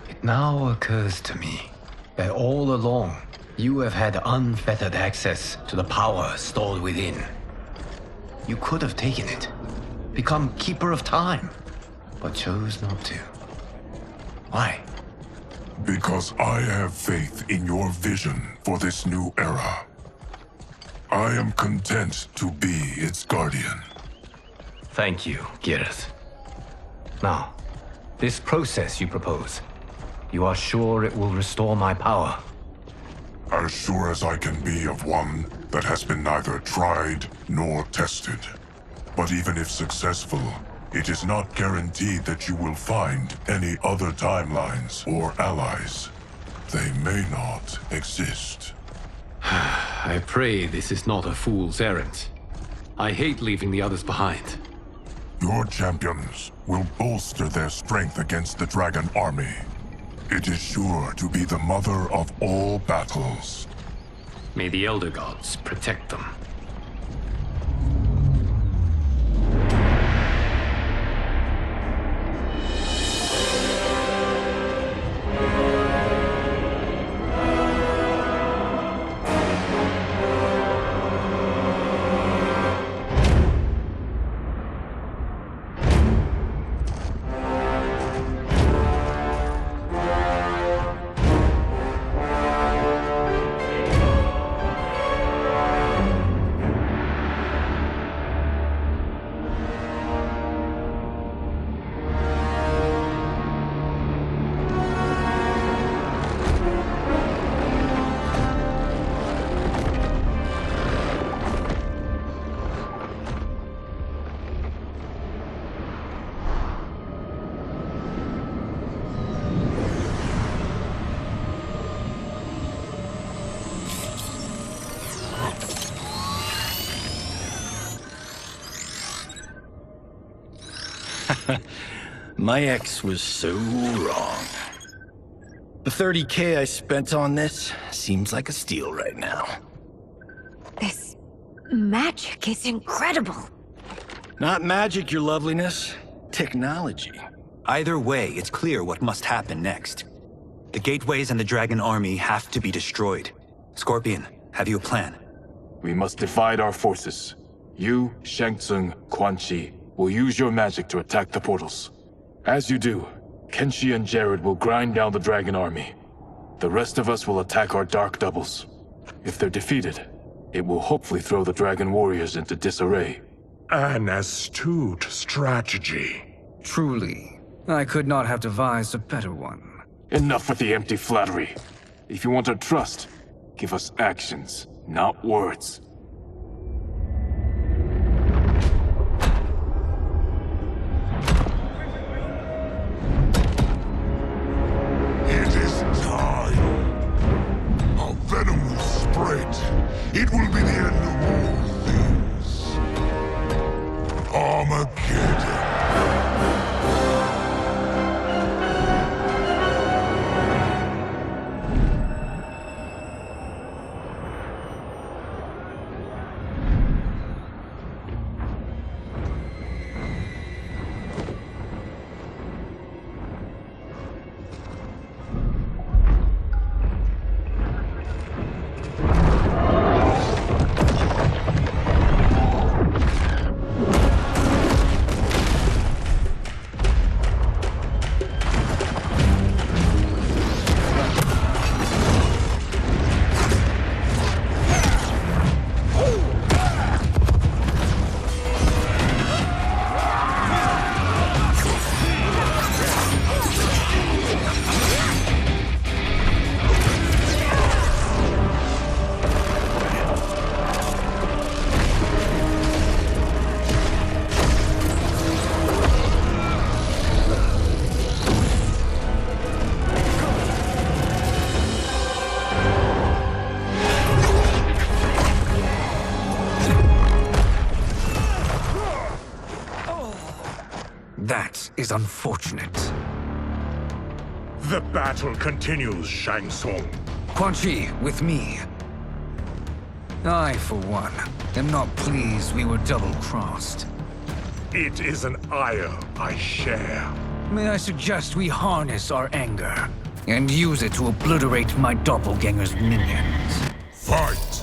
It now occurs to me that all along, you have had unfettered access to the power stored within. You could have taken it, become Keeper of Time, but chose not to. Why? Because I have faith in your vision for this new era. I am content to be its guardian. Thank you, Geras. Now, this process you propose, you are sure it will restore my power? As sure as I can be of one that has been neither tried nor tested. But even if successful, it is not guaranteed that you will find any other timelines or allies. They may not exist. I pray this is not a fool's errand. I hate leaving the others behind. Your champions will bolster their strength against the Dragon Army. It is sure to be the mother of all battles. May the Elder Gods protect them. My ex was so wrong. The 30K I spent on this seems like a steal right now. This magic is incredible. Not magic, your loveliness. Technology. Either way, it's clear what must happen next. The gateways and the dragon army have to be destroyed. Scorpion, have you a plan? We must divide our forces. You, Shang Tsung, Quan Chi, will use your magic to attack the portals. As you do, Kenshi and Jared will grind down the dragon army. The rest of us will attack our dark doubles. If they're defeated, it will hopefully throw the dragon warriors into disarray. An astute strategy. Truly, I could not have devised a better one. Enough with the empty flattery. If you want our trust, give us actions, not words. It is time. Our venom will spread. It will be the end of all things. Armageddon. That is unfortunate. The battle continues, Shang Tsung. Quan Chi, with me. I, for one, am not pleased we were double-crossed. It is an ire I share. May I suggest we harness our anger and use it to obliterate my doppelganger's minions? Fight!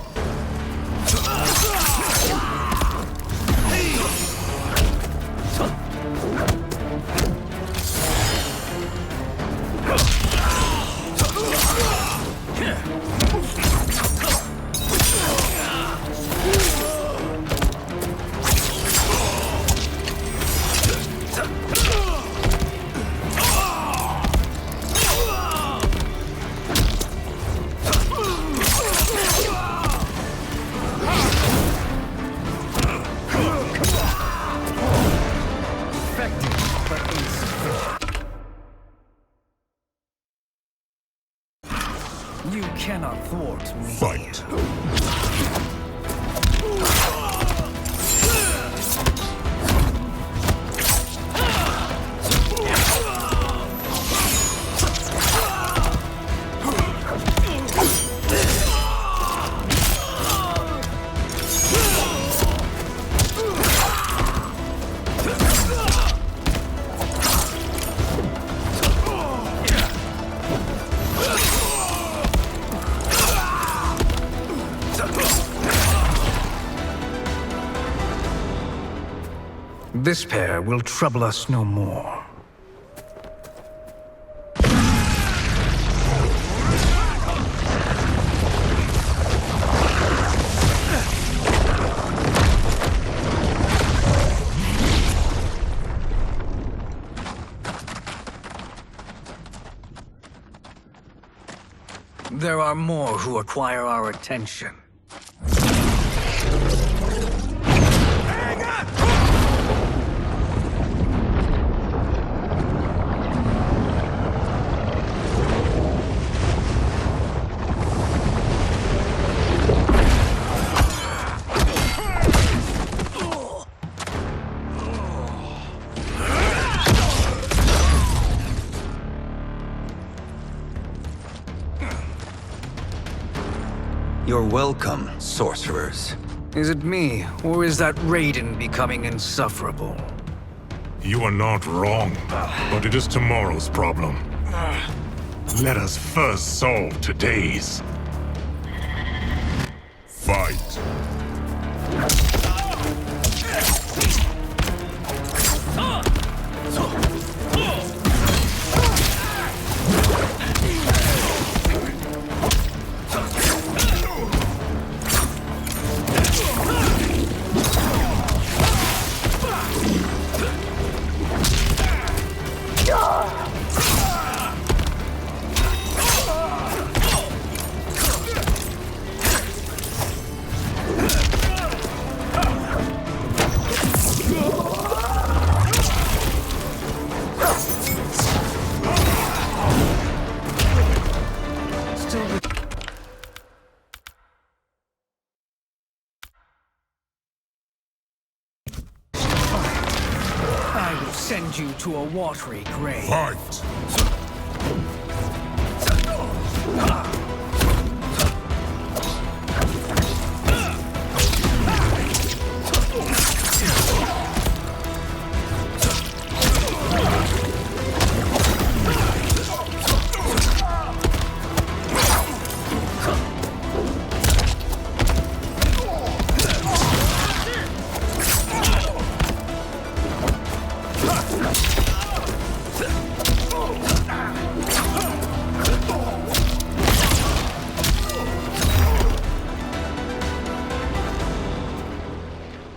You cannot thwart me. Fight! This pair will trouble us no more. There are more who acquire our attention. You're welcome, sorcerers. Is it me, or is that Raiden becoming insufferable? You are not wrong, but it is tomorrow's problem. Let us first solve today's. Fight! I will send you to a watery grave. Fight!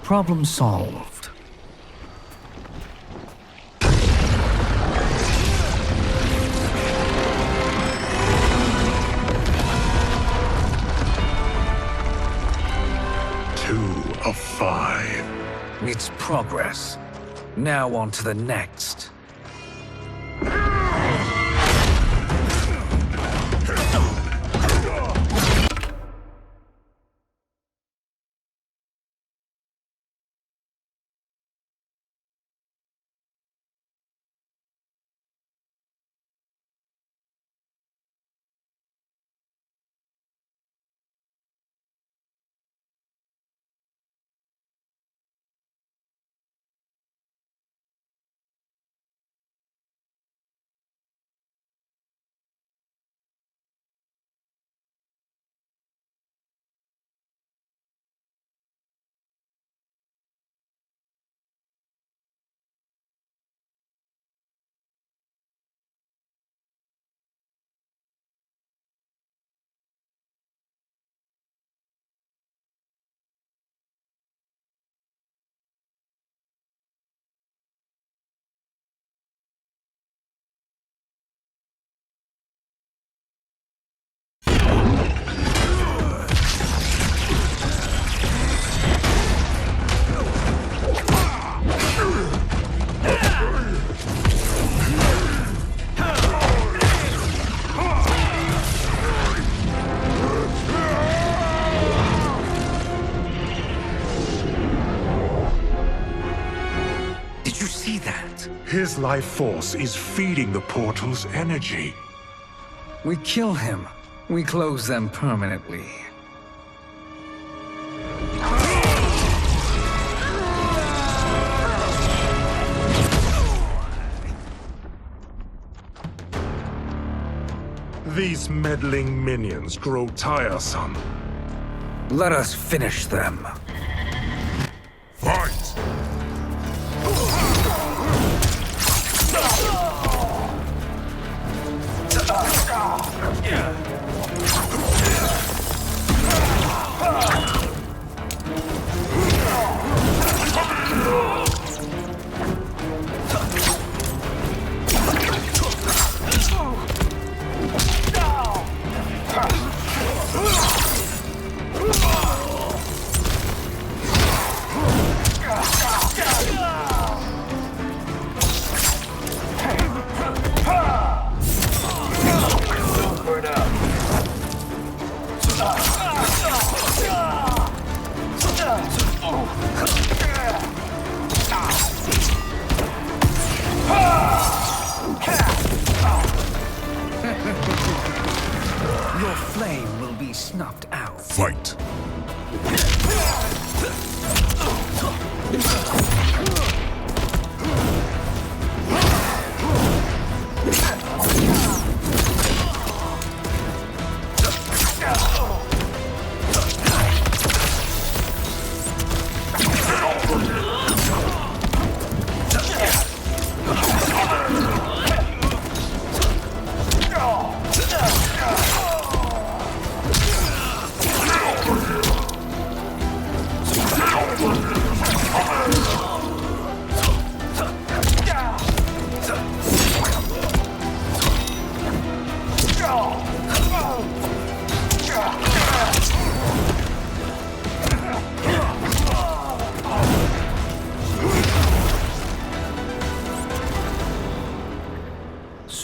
Problem solved. Two of 5. It's progress. Now on to the next. His life force is feeding the portal's energy. We kill him. We close them permanently. These meddling minions grow tiresome. Let us finish them. Fight! Your flame will be snuffed out. Fight!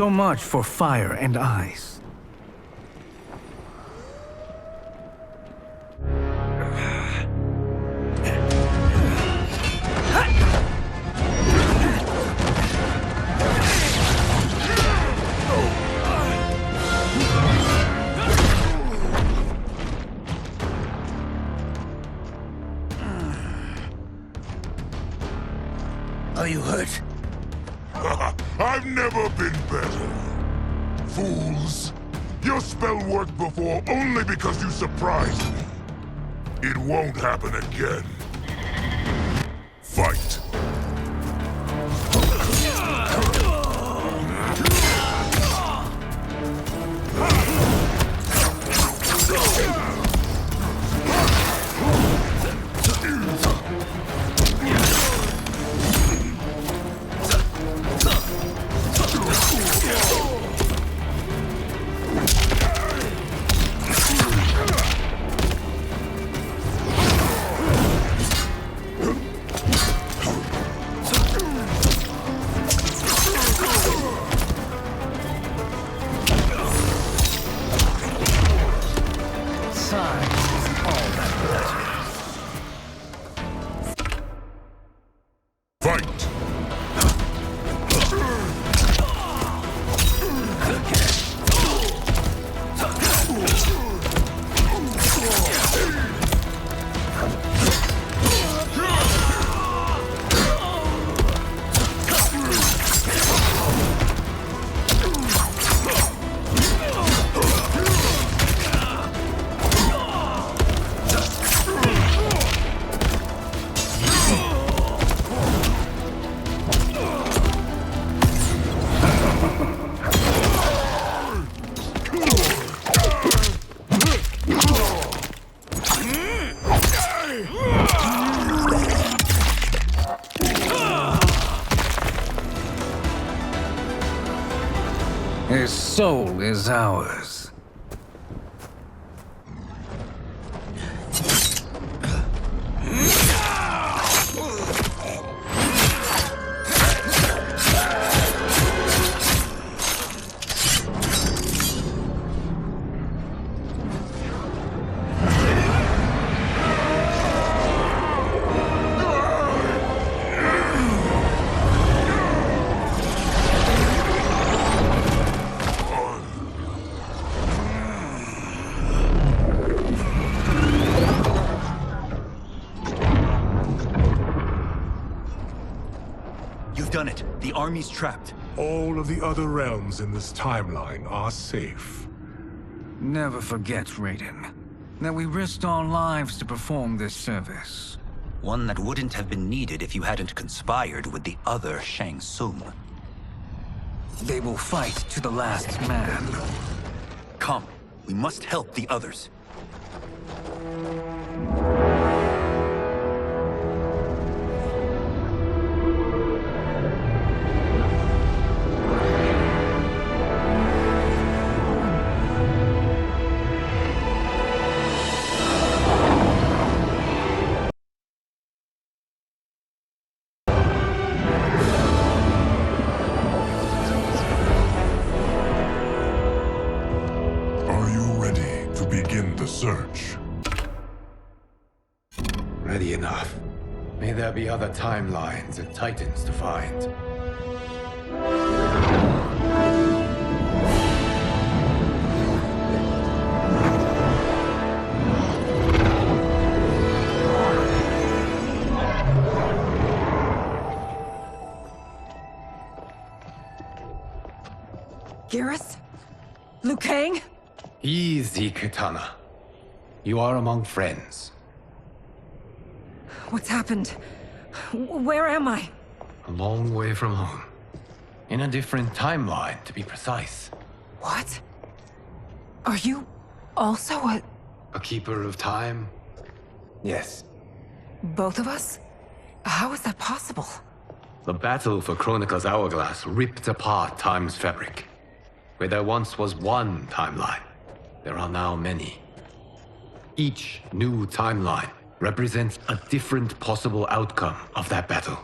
So much for fire and ice. Are you hurt? I've never been better. Fools! Your spell worked before only because you surprised me. It won't happen again. Fight! His soul is ours. Done it. The army's trapped. All of the other realms in this timeline are safe. Never forget, Raiden, that we risked our lives to perform this service. One that wouldn't have been needed if you hadn't conspired with the other Shang Tsung. They will fight to the last man. Come, we must help the others. Search. Ready enough. May there be other timelines and titans to find. Garrus? Liu Kang? Easy, Kitana. You are among friends. What's happened? Where am I? A long way from home. In a different timeline, to be precise. What? Are you also a keeper of time? Yes. Both of us? How is that possible? The battle for Chronica's Hourglass ripped apart time's fabric. Where there once was one timeline, there are now many. Each new timeline represents a different possible outcome of that battle.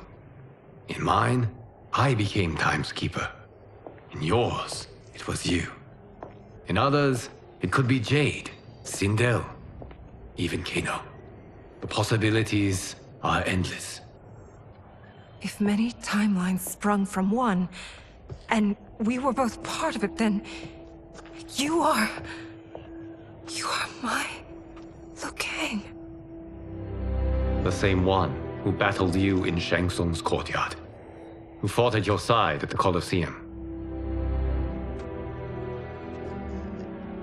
In mine, I became Time's Keeper. In yours, it was you. In others, it could be Jade, Sindel, even Kano. The possibilities are endless. If many timelines sprung from one, and we were both part of it, then you are my Liu Kang. The same one who battled you in Shang Tsung's courtyard, who fought at your side at the Colosseum,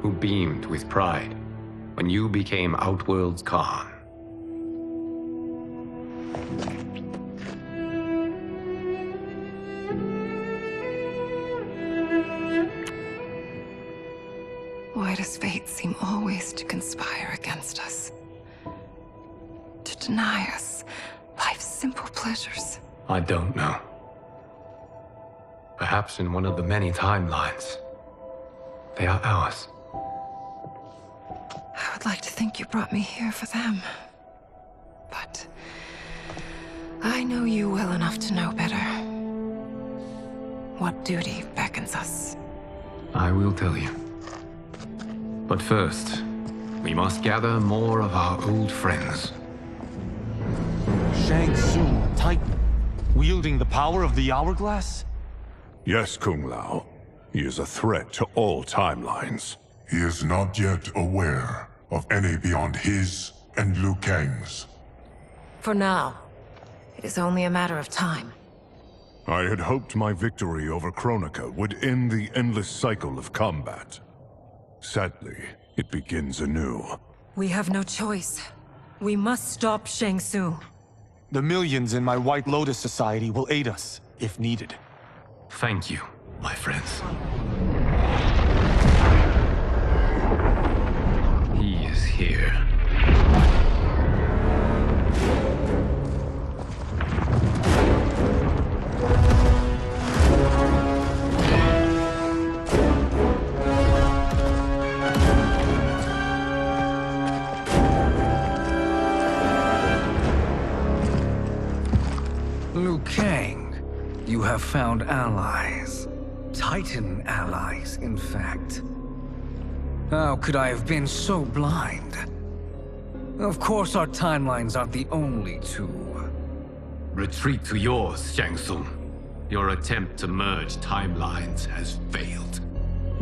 who beamed with pride when you became Outworld's Khan. Why does fate seem always to conspire against us? To deny us life's simple pleasures? I don't know. Perhaps in one of the many timelines, they are ours. I would like to think you brought me here for them. But I know you well enough to know better. What duty beckons us? I will tell you. But first, we must gather more of our old friends. Shang Tsung, a Titan, wielding the power of the Hourglass? Yes, Kung Lao. He is a threat to all timelines. He is not yet aware of any beyond his and Liu Kang's. For now, it is only a matter of time. I had hoped my victory over Kronika would end the endless cycle of combat. Sadly, it begins anew. We have no choice. We must stop Shang Tsung. The millions in my White Lotus Society will aid us, if needed. Thank you, my friends. He is here. Liu Kang, you have found allies. Titan allies, in fact. How could I have been so blind? Of course our timelines aren't the only two. Retreat to yours, Shang Tsung. Your attempt to merge timelines has failed.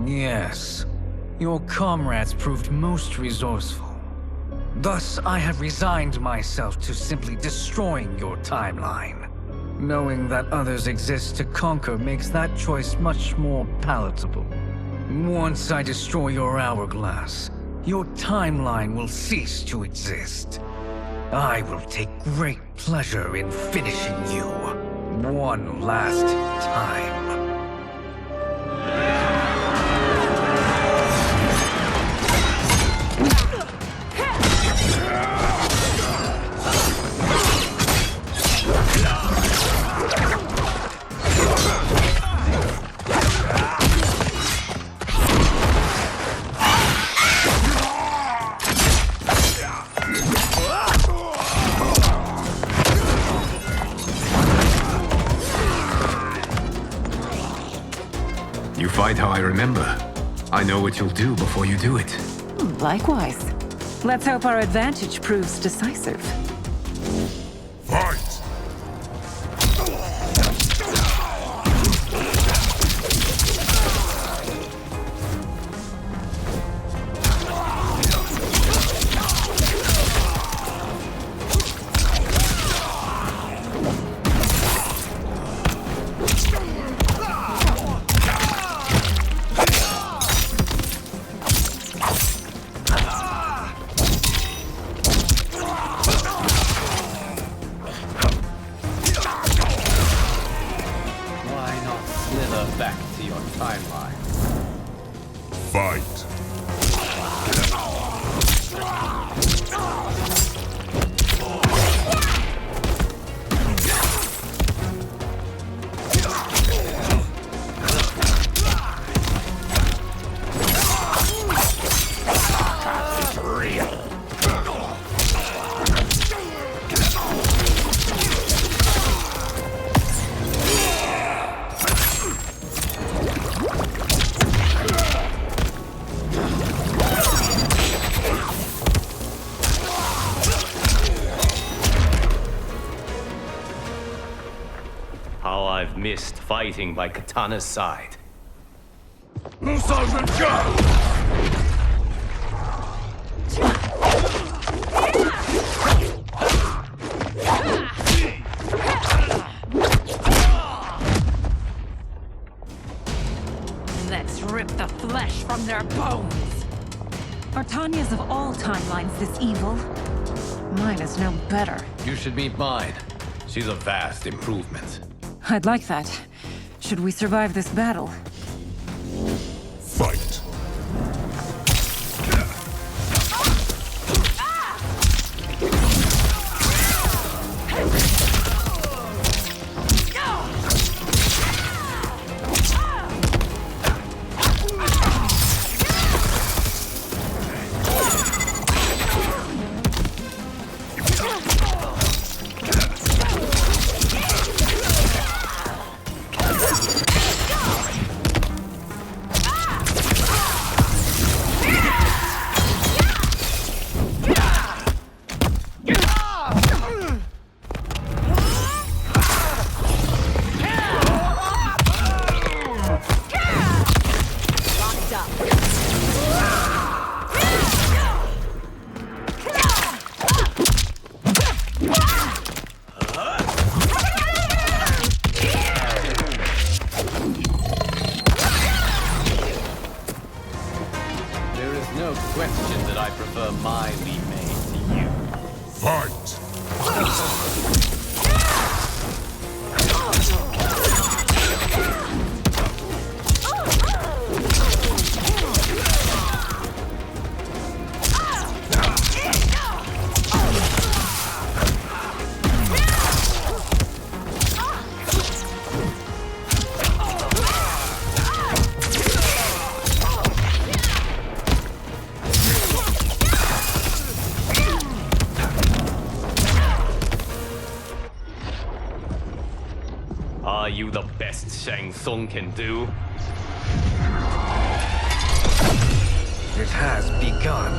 Yes. Your comrades proved most resourceful. Thus, I have resigned myself to simply destroying your timeline. Knowing that others exist to conquer makes that choice much more palatable. Once I destroy your hourglass, your timeline will cease to exist. I will take great pleasure in finishing you one last time. You fight how I remember. I know what you'll do before you do it. Likewise. Let's hope our advantage proves decisive. Fight! Back to your timeline. Fight! How I've missed fighting by Katana's side. Let's rip the flesh from their bones. Are Tanya's of all timelines this evil? Mine is no better. You should meet mine. She's a vast improvement. I'd like that. Should we survive this battle? Fight. No question that I prefer my remade to you. Fight! Are you the best Shang Tsung can do? It has begun.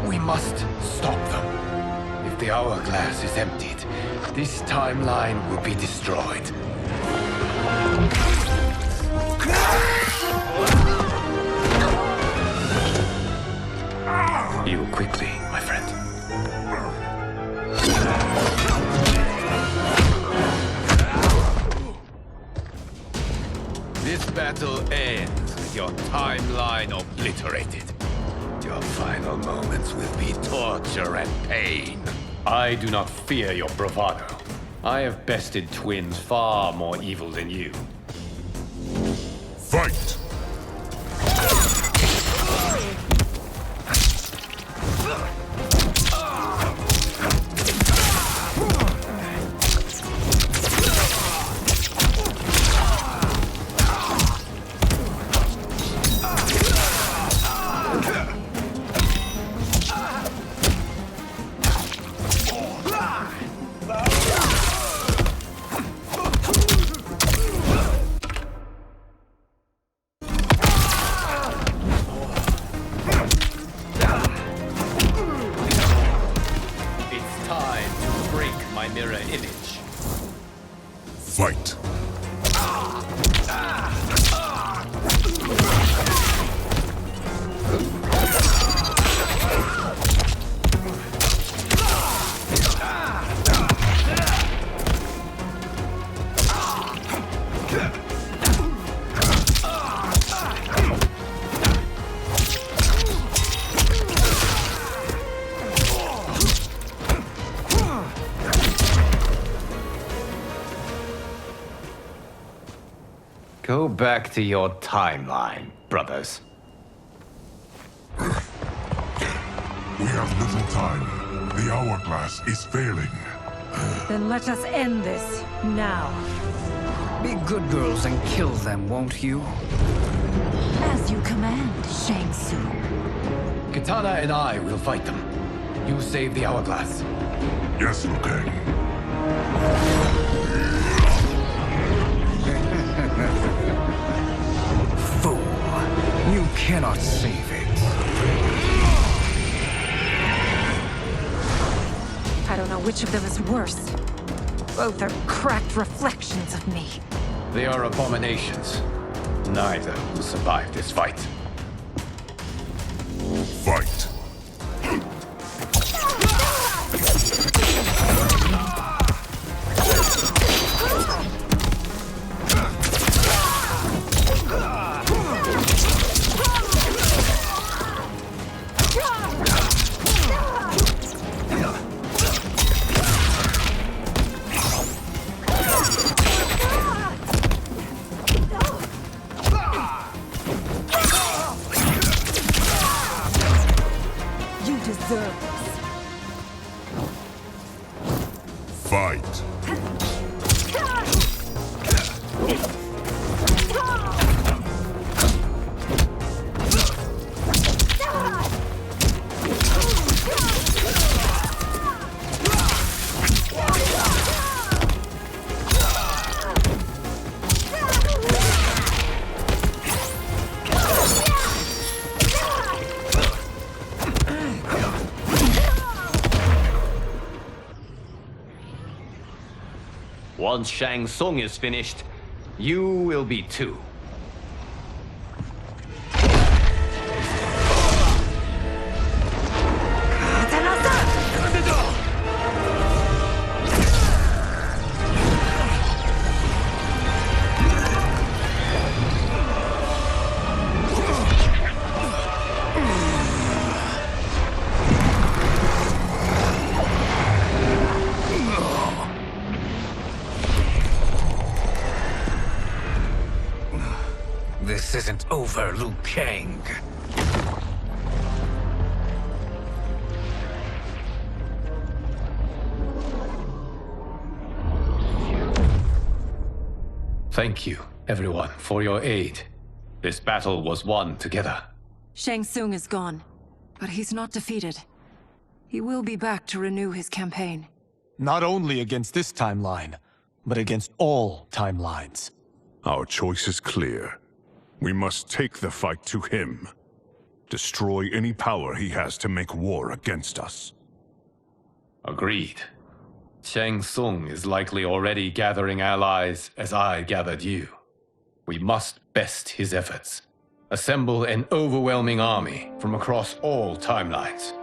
We must stop them. If the hourglass is emptied, this timeline will be destroyed. Heal quickly, my friend. This battle ends with your timeline obliterated. Your final moments will be torture and pain. I do not fear your bravado. I have bested twins far more evil than you. Fight! Mirror image. Fight. Go back to your timeline, brothers. We have little time. The hourglass is failing. Then let us end this now. Be good girls and kill them, won't you? As you command, Shang Tsung. Katana and I will fight them. You save the hourglass. Yes, Liu Kang. Fool. You cannot save it. I don't know which of them is worse. Both are cracked reflections of me. They are abominations. Neither will survive this fight. Fight. You deserve this. Fight. Once Shang Tsung is finished, you will be too. This isn't over, Liu Kang. Thank you, everyone, for your aid. This battle was won together. Shang Tsung is gone, but he's not defeated. He will be back to renew his campaign. Not only against this timeline, but against all timelines. Our choice is clear. We must take the fight to him. Destroy any power he has to make war against us. Agreed. Shang Tsung is likely already gathering allies as I gathered you. We must best his efforts. Assemble an overwhelming army from across all timelines.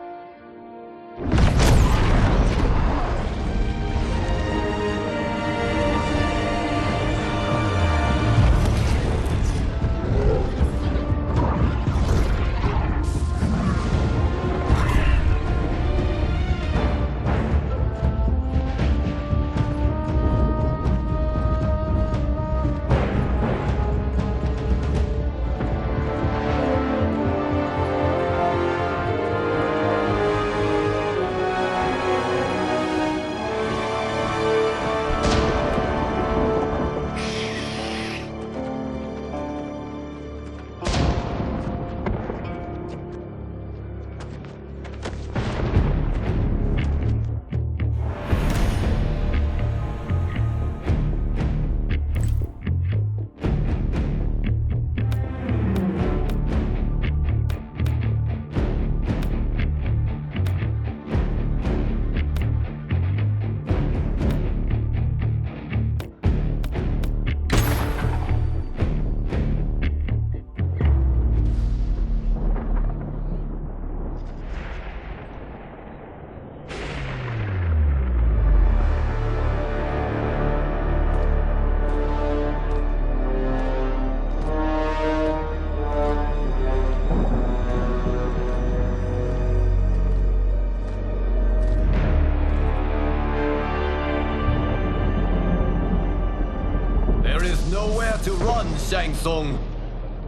Nowhere to run, Shang Tsung.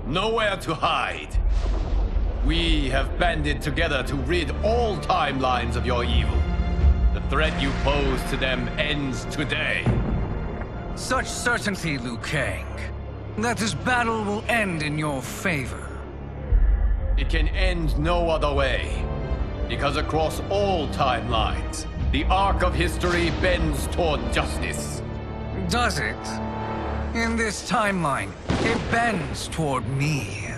Nowhere to hide. We have banded together to rid all timelines of your evil. The threat you pose to them ends today. Such certainty, Liu Kang, that this battle will end in your favor. It can end no other way. Because across all timelines, the arc of history bends toward justice. Does it? In this timeline, it bends toward me.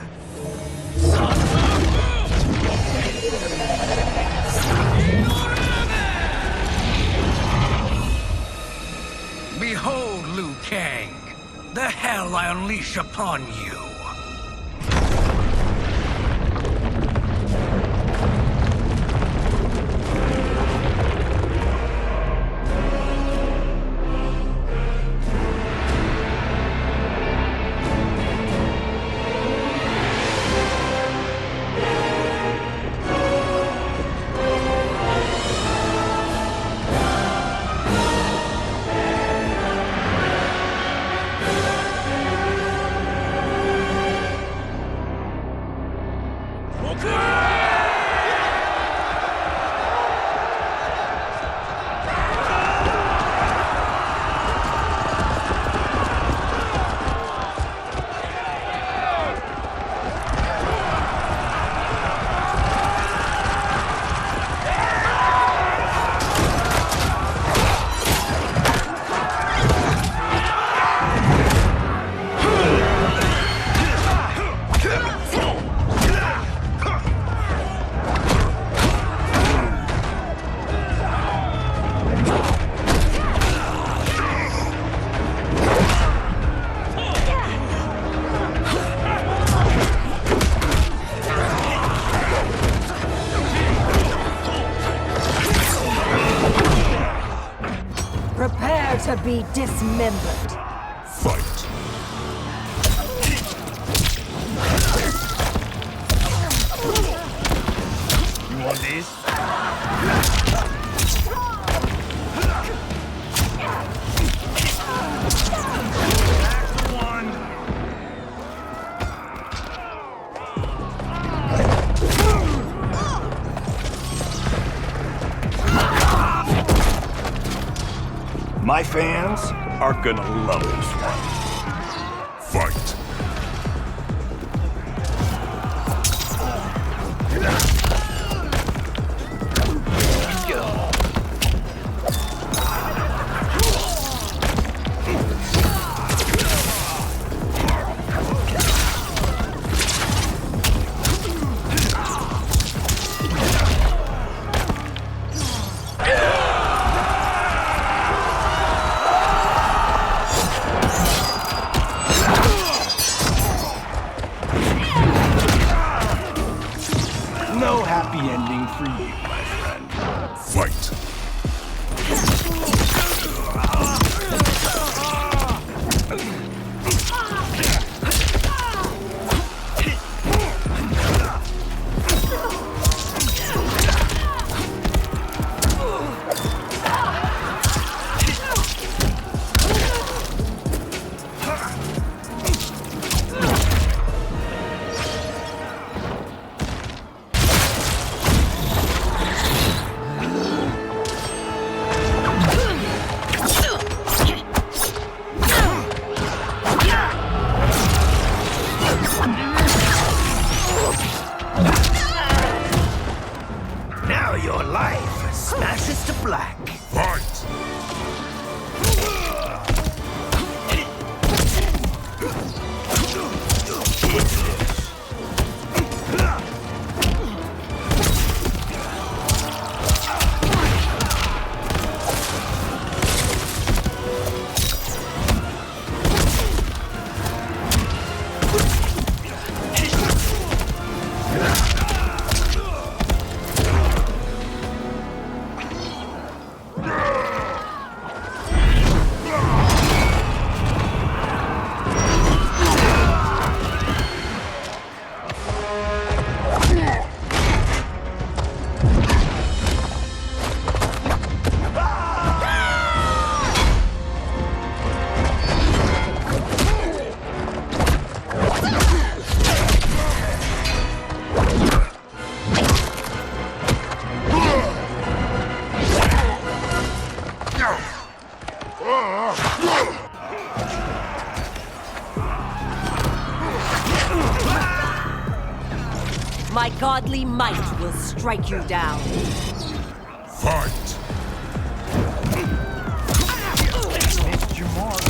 son. Behold, Liu Kang, the hell I unleash upon you. Prepare to be dismembered. Fight. You want this? My fans are gonna love this one. Fight. No happy ending for you, my friend. Fight. Now your life smashes to black. Fight. My godly might will strike you down. Fight. Missed your mark.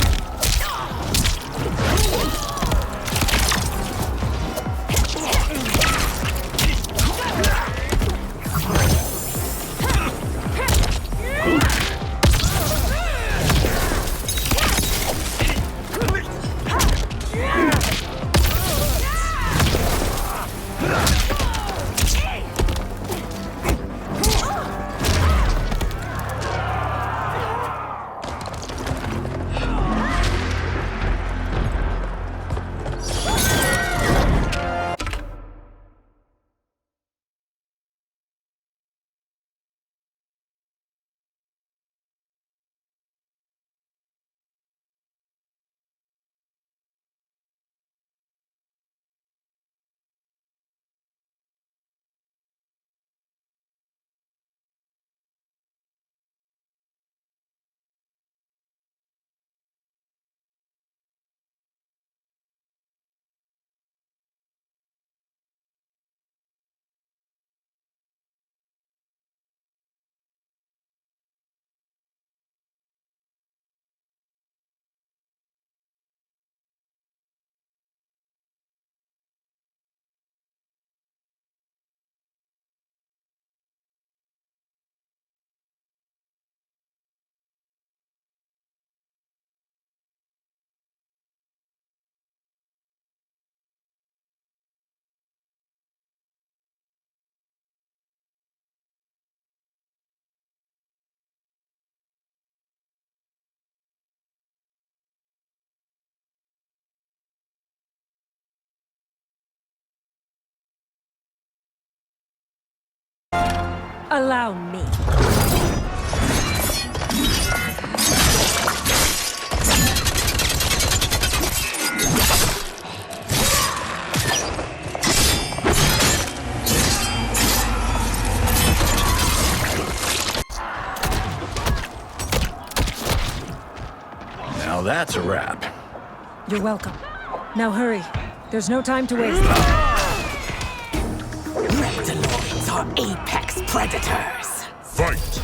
Allow me. Now that's a wrap. You're welcome. Now hurry. There's no time to waste. Reptiloids are apex predators. Fight!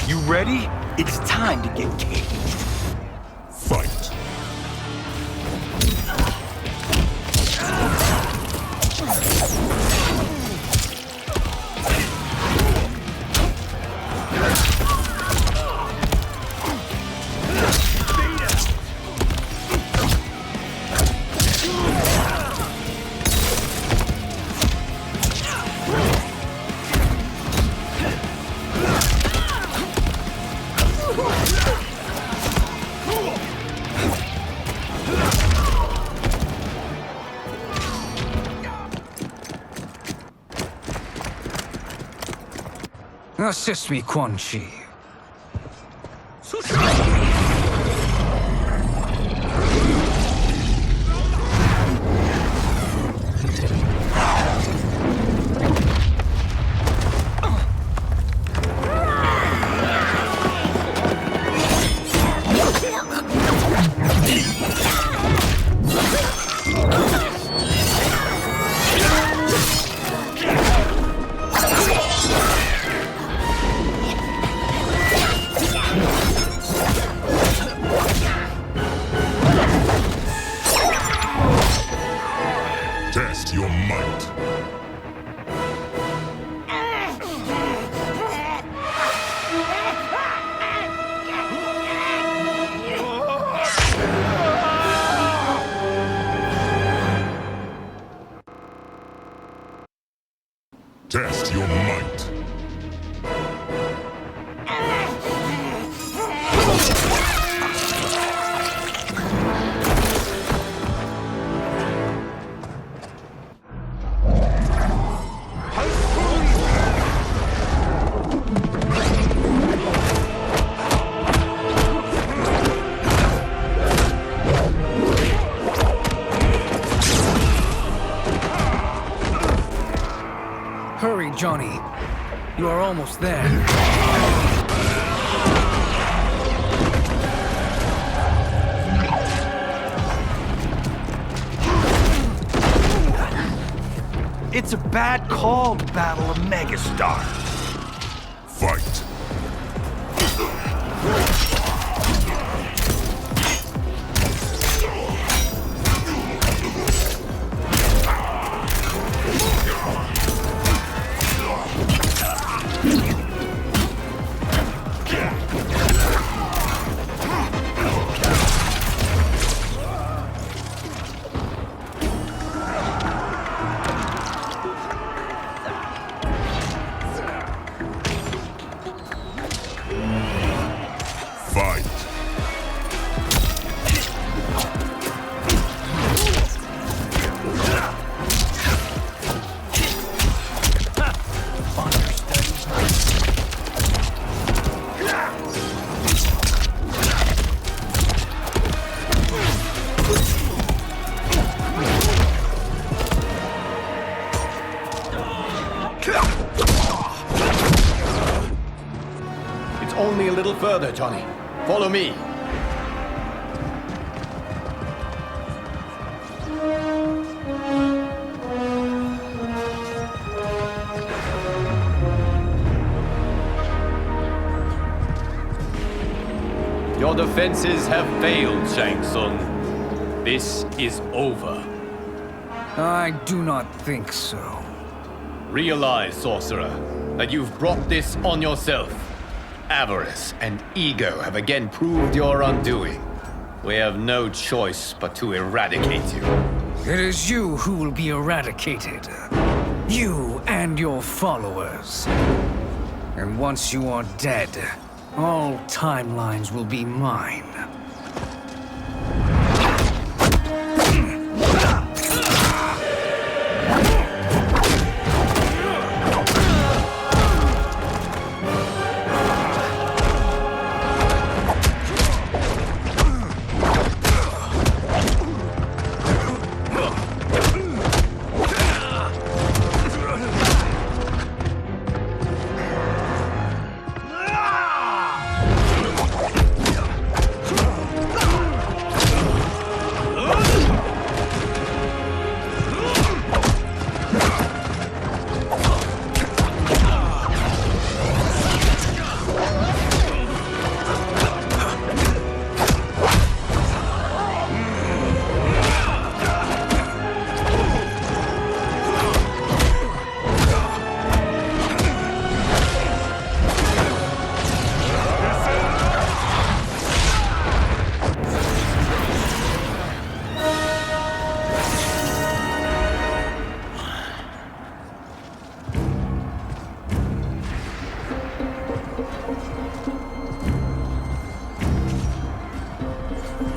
You ready? It's time to get caged. Fight! Assist me, Quan Chi. Test your might. Test your might. Hurry, Johnny. You are almost there. It's a bad call to battle a megastar. Fight! Fight! It's only a little further, Johnny. Follow me. Our defenses have failed, Shang Tsung. This is over. I do not think so. Realize, sorcerer, that you've brought this on yourself. Avarice and ego have again proved your undoing. We have no choice but to eradicate you. It is you who will be eradicated. You and your followers. And once you are dead, all timelines will be mine.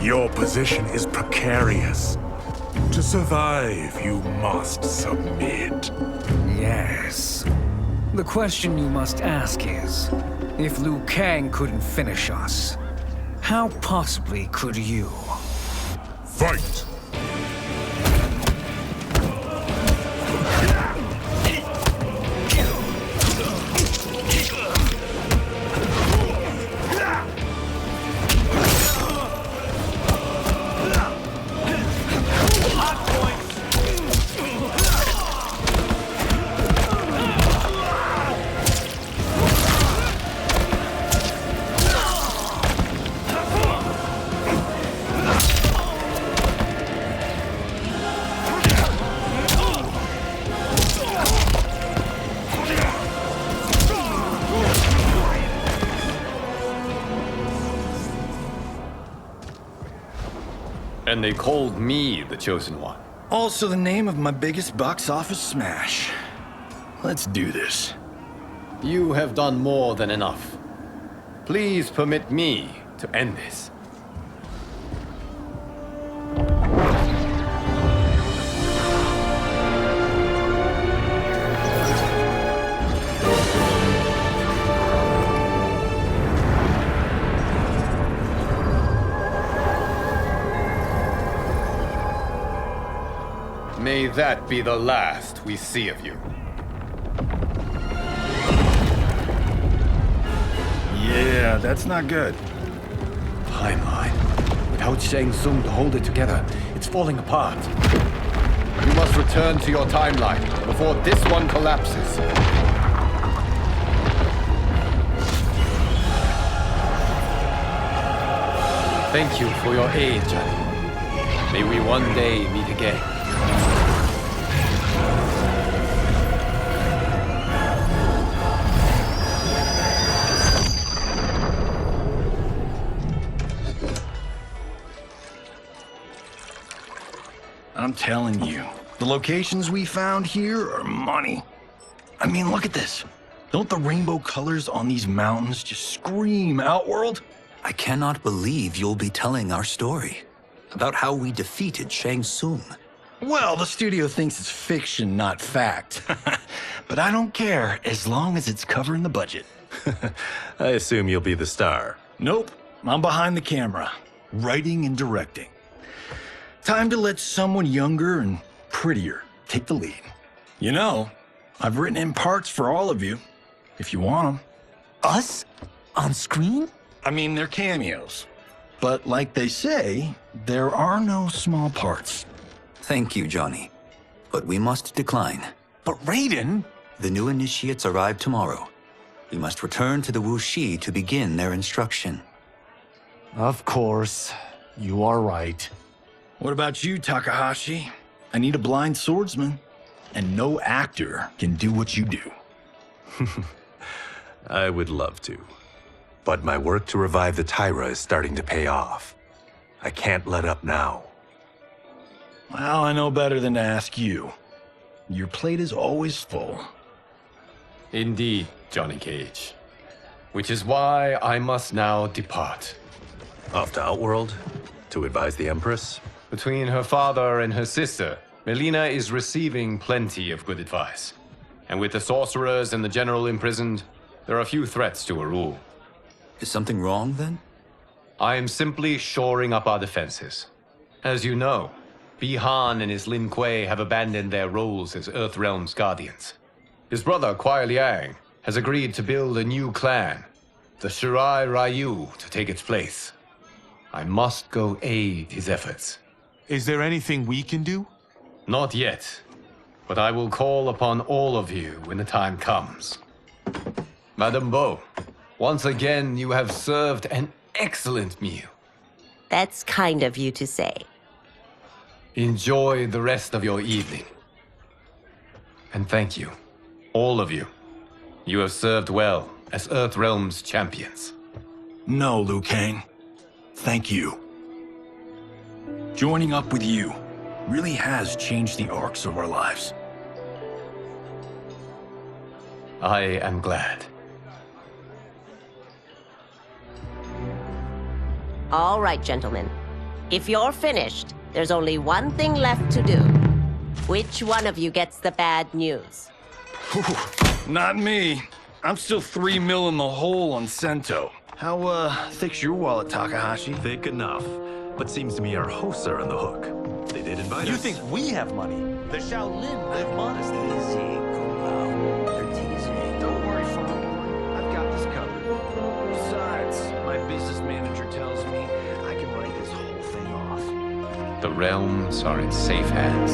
Your position is precarious. To survive, you must submit. Yes. The question you must ask is, if Liu Kang couldn't finish us, how possibly could you? Fight! And they called me the Chosen One. Also the name of my biggest box office smash. Let's do this. You have done more than enough. Please permit me to end this. May that be the last we see of you. Yeah, that's not good. Timeline. Without Shang Tsung to hold it together, it's falling apart. You must return to your timeline before this one collapses. Thank you for your aid, Johnny. May we one day meet again. I'm telling you, the locations we found here are money. I mean, look at this. Don't the rainbow colors on these mountains just scream Outworld? I cannot believe you'll be telling our story about how we defeated Shang Tsung. Well, the studio thinks it's fiction, not fact. But I don't care, as long as it's covering the budget. I assume you'll be the star. Nope, I'm behind the camera, writing and directing. Time to let someone younger and prettier take the lead. You know, I've written in parts for all of you, if you want them. Us? On screen? I mean, they're cameos. But like they say, there are no small parts. Thank you, Johnny. But we must decline. But Raiden? The new initiates arrive tomorrow. We must return to the Wuxi to begin their instruction. Of course. You are right. What about you, Takahashi? I need a blind swordsman, and no actor can do what you do. I would love to. But my work to revive the Tyra is starting to pay off. I can't let up now. Well, I know better than to ask you. Your plate is always full. Indeed, Johnny Cage. Which is why I must now depart. Off to Outworld? To advise the Empress? Between her father and her sister, Melina is receiving plenty of good advice. And with the sorcerers and the general imprisoned, there are few threats to her rule. Is something wrong, then? I am simply shoring up our defenses. As you know, Bi-Han and his Lin Kuei have abandoned their roles as Earthrealm's guardians. His brother, Kuai Liang, has agreed to build a new clan, the Shirai Ryu, to take its place. I must go aid his efforts. Is there anything we can do? Not yet, but I will call upon all of you when the time comes. Madame Bo, once again you have served an excellent meal. That's kind of you to say. Enjoy the rest of your evening. And thank you, all of you. You have served well as Earthrealm's champions. No, Liu Kang. Thank you. Joining up with you really has changed the arcs of our lives. I am glad. All right, gentlemen. If you're finished, there's only one thing left to do. Which one of you gets the bad news? Not me. I'm still 3 mil in the hole on Sento. How, thick's your wallet, Takahashi? Thick enough. But seems to me our hosts are on the hook. They did invite us. You think we have money? The Shaolin live modestly. Easy, Kombat. They're teasing. Don't worry, Father. I've got this covered. Besides, my business manager tells me I can write this whole thing off. The realms are in safe hands.